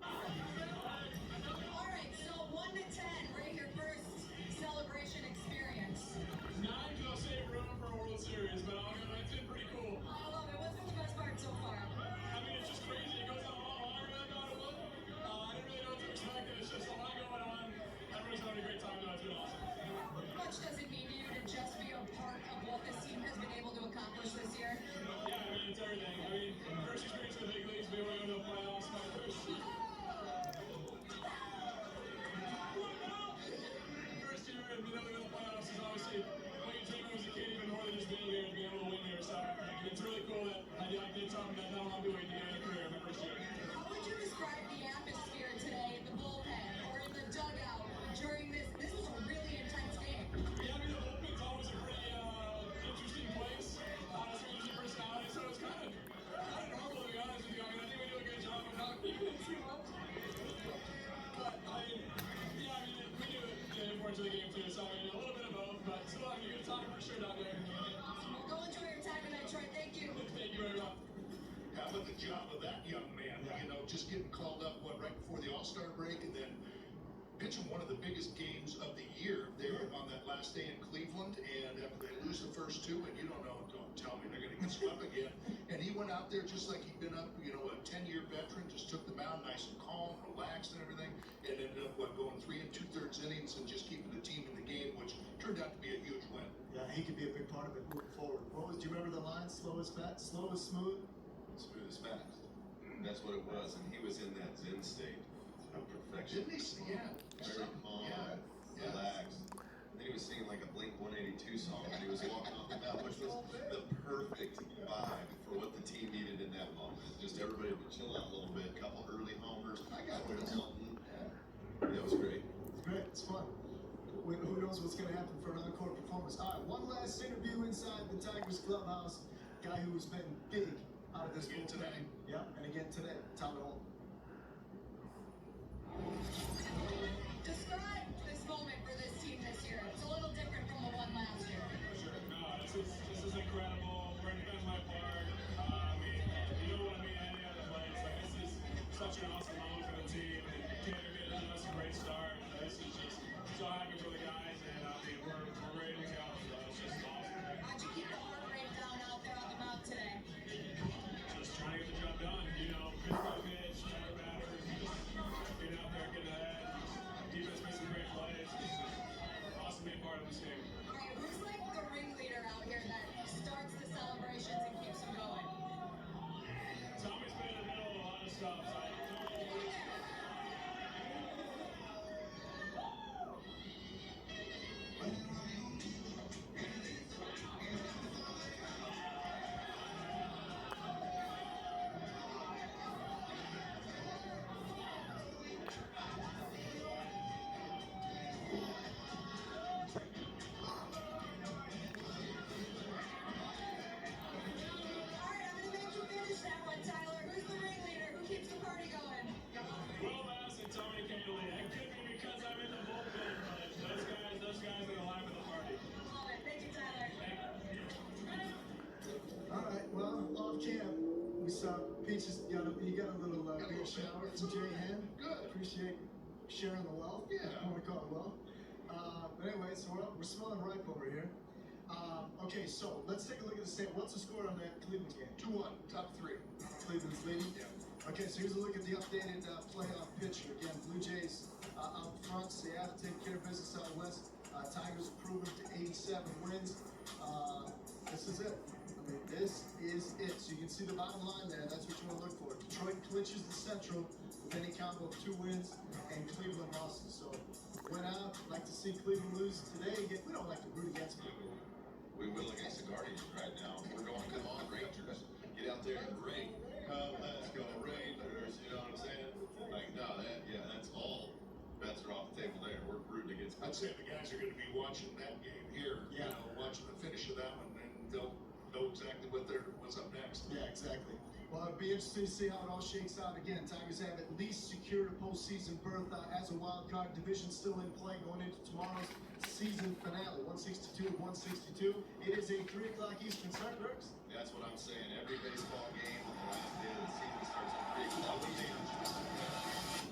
[SPEAKER 10] All right, so 1 to 10, rate your first celebration experience.
[SPEAKER 4] 9 because I'll save room for a World Series, but it's been pretty cool.
[SPEAKER 10] I love it. What's been the best part so far?
[SPEAKER 4] I mean, it's just crazy. It goes on a lot longer than I thought it would. I didn't really know what to expect. It's just a lot going on. Everyone's having a great time, though. It's been awesome.
[SPEAKER 10] How much does it mean to you to just be a part of what this team has been able to accomplish this year?
[SPEAKER 4] Yeah, I mean, it's everything. I mean, first experience in the big leagues, being able to go to the playoffs, my first year and being able to go to the playoffs is obviously what you dream of as a kid, even more than just being here and being able to win here. So it's really cool that I did something that not a lot of people get to do in a career in my first year.
[SPEAKER 10] How would you describe the atmosphere today in the bullpen or in the dugout during this? This was a really intense game.
[SPEAKER 4] Yeah, I mean, the bullpen's always a pretty interesting place. It's an easy personality, so it's kind of normal, to be honest with you. I mean, I think we do a good job of not keeping it too much. But, I mean, yeah, I mean, we do it important to the game, too. So, I mean, a little bit of both, but still having a good time for sure down there.
[SPEAKER 10] Well, go enjoy your time tonight, Troy. Thank you.
[SPEAKER 4] Thank you very much.
[SPEAKER 12] How about the job of that young man? You know, just getting called up right before the All-Star break, and then pitching one of the biggest games of the year there on that last day in Cleveland. And after they lose the first two, and you don't tell me they're going to get swept again. And he went out there just like he'd been up, you know, a 10-year veteran, just took the mound nice and calm, relaxed and everything, and ended up going 3 2/3 innings and just keeping the team in the game, which turned out to be a huge win.
[SPEAKER 5] Yeah, he could be a big part of it moving forward. Do you remember the line? Slow as fast, slow as smooth.
[SPEAKER 11] Smooth as fast. That's what it was, and he was in that Zen state of perfection.
[SPEAKER 12] Didn't he? Yeah.
[SPEAKER 11] Very calm, relaxed. I think he was singing like a Blink-182 song when he was walking off the mound, which was the perfect vibe for what the team needed in that moment. Just everybody would chill out a little bit, a couple early homers. I got rid of Hilton. Yeah, it was great.
[SPEAKER 5] It's great. It's fun. Who knows what's going to happen for an encore performance? All right, one last interview inside the Tigers clubhouse. Guy who has been big out of this
[SPEAKER 12] Again
[SPEAKER 5] bullpen.
[SPEAKER 12] today.
[SPEAKER 5] Yeah, and again today, Tom Holm.
[SPEAKER 10] Describe this moment for this team this year. It's a little different from the one last year.
[SPEAKER 4] Sure. No, this is incredible. We're in my park. I mean, you know what I mean? Any other place. Like, this is such an awesome moment for the team. And Tanner giving us a great start. This is just so happy for the guys, and I mean, we're ready to go. So it's just awesome.
[SPEAKER 10] How'd you keep the heart rate down out there on the mound today?
[SPEAKER 4] Just trying to get the job done. You know, pitch by pitch, better batters, just getting out there, getting ahead. Defense makes some great plays. It's awesome being part of this team.
[SPEAKER 10] All right, who's like the ringleader out here that starts the celebrations and keeps them going?
[SPEAKER 4] Tommy's been in the middle of a lot of stuff. So
[SPEAKER 5] Peaches, you got a little beer shower from Jay Hen.
[SPEAKER 12] Good.
[SPEAKER 5] Appreciate sharing the wealth.
[SPEAKER 12] Yeah.
[SPEAKER 5] I want to call it wealth. But anyway, so we're smelling ripe over here. Okay, so let's take a look at the state. What's the score on that Cleveland game?
[SPEAKER 12] 2-1, top 3.
[SPEAKER 5] Cleveland's leading?
[SPEAKER 12] Yeah.
[SPEAKER 5] Okay, so here's a look at the updated playoff picture. Again, Blue Jays out front, Seattle taking care of business out west. Tigers improving to 87 wins. This is it. I mean, this is it. So you can see the bottom line there. That's what you want to look for. Detroit clinches the Central with any combo of 2 wins, and Cleveland losses. So went out. Like to see Cleveland lose today. We don't like to root against people.
[SPEAKER 11] We will against the Guardians right now. We're going, come on, Rangers. Get out there and rain. Let's go, Rangers. You know what I'm saying? Like, no, that's all bets are off the table there. We're rooting against.
[SPEAKER 12] I'd say the guys are going to be watching that game here.
[SPEAKER 5] Yeah.
[SPEAKER 12] You know, watching the finish of that one, and they'll know exactly what's up next.
[SPEAKER 5] Yeah, exactly. Well, it'll be interesting to see how it all shakes out. Again, Tigers have at least secured a postseason berth as a wild card. Division still in play going into tomorrow's season finale, 162 to 162. It is a 3 o'clock Eastern start, Brooks.
[SPEAKER 11] That's what I'm saying. Every baseball game on the last day of the season starts at 3 o'clock.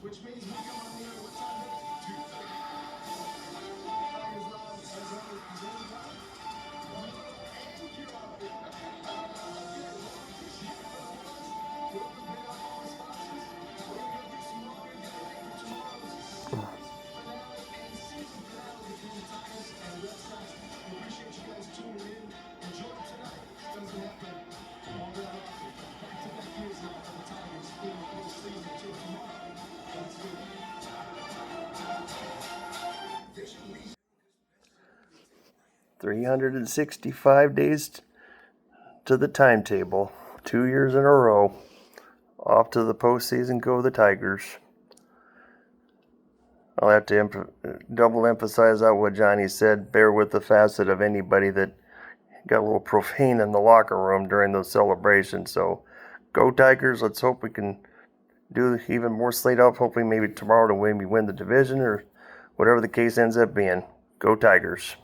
[SPEAKER 5] Which means we come on the air what time? 2:30. Tigers Live, as always, presented by and Cure.
[SPEAKER 12] There's at least
[SPEAKER 1] 365 days to the timetable. 2 years in a row. Off to the postseason go the Tigers. I'll have to double emphasize out what Johnny said. Bear with the facet of anybody that got a little profane in the locker room during those celebrations. So go Tigers. Let's hope we can do even more slate up. Hopefully maybe tomorrow to maybe win the division or whatever the case ends up being. Go Tigers.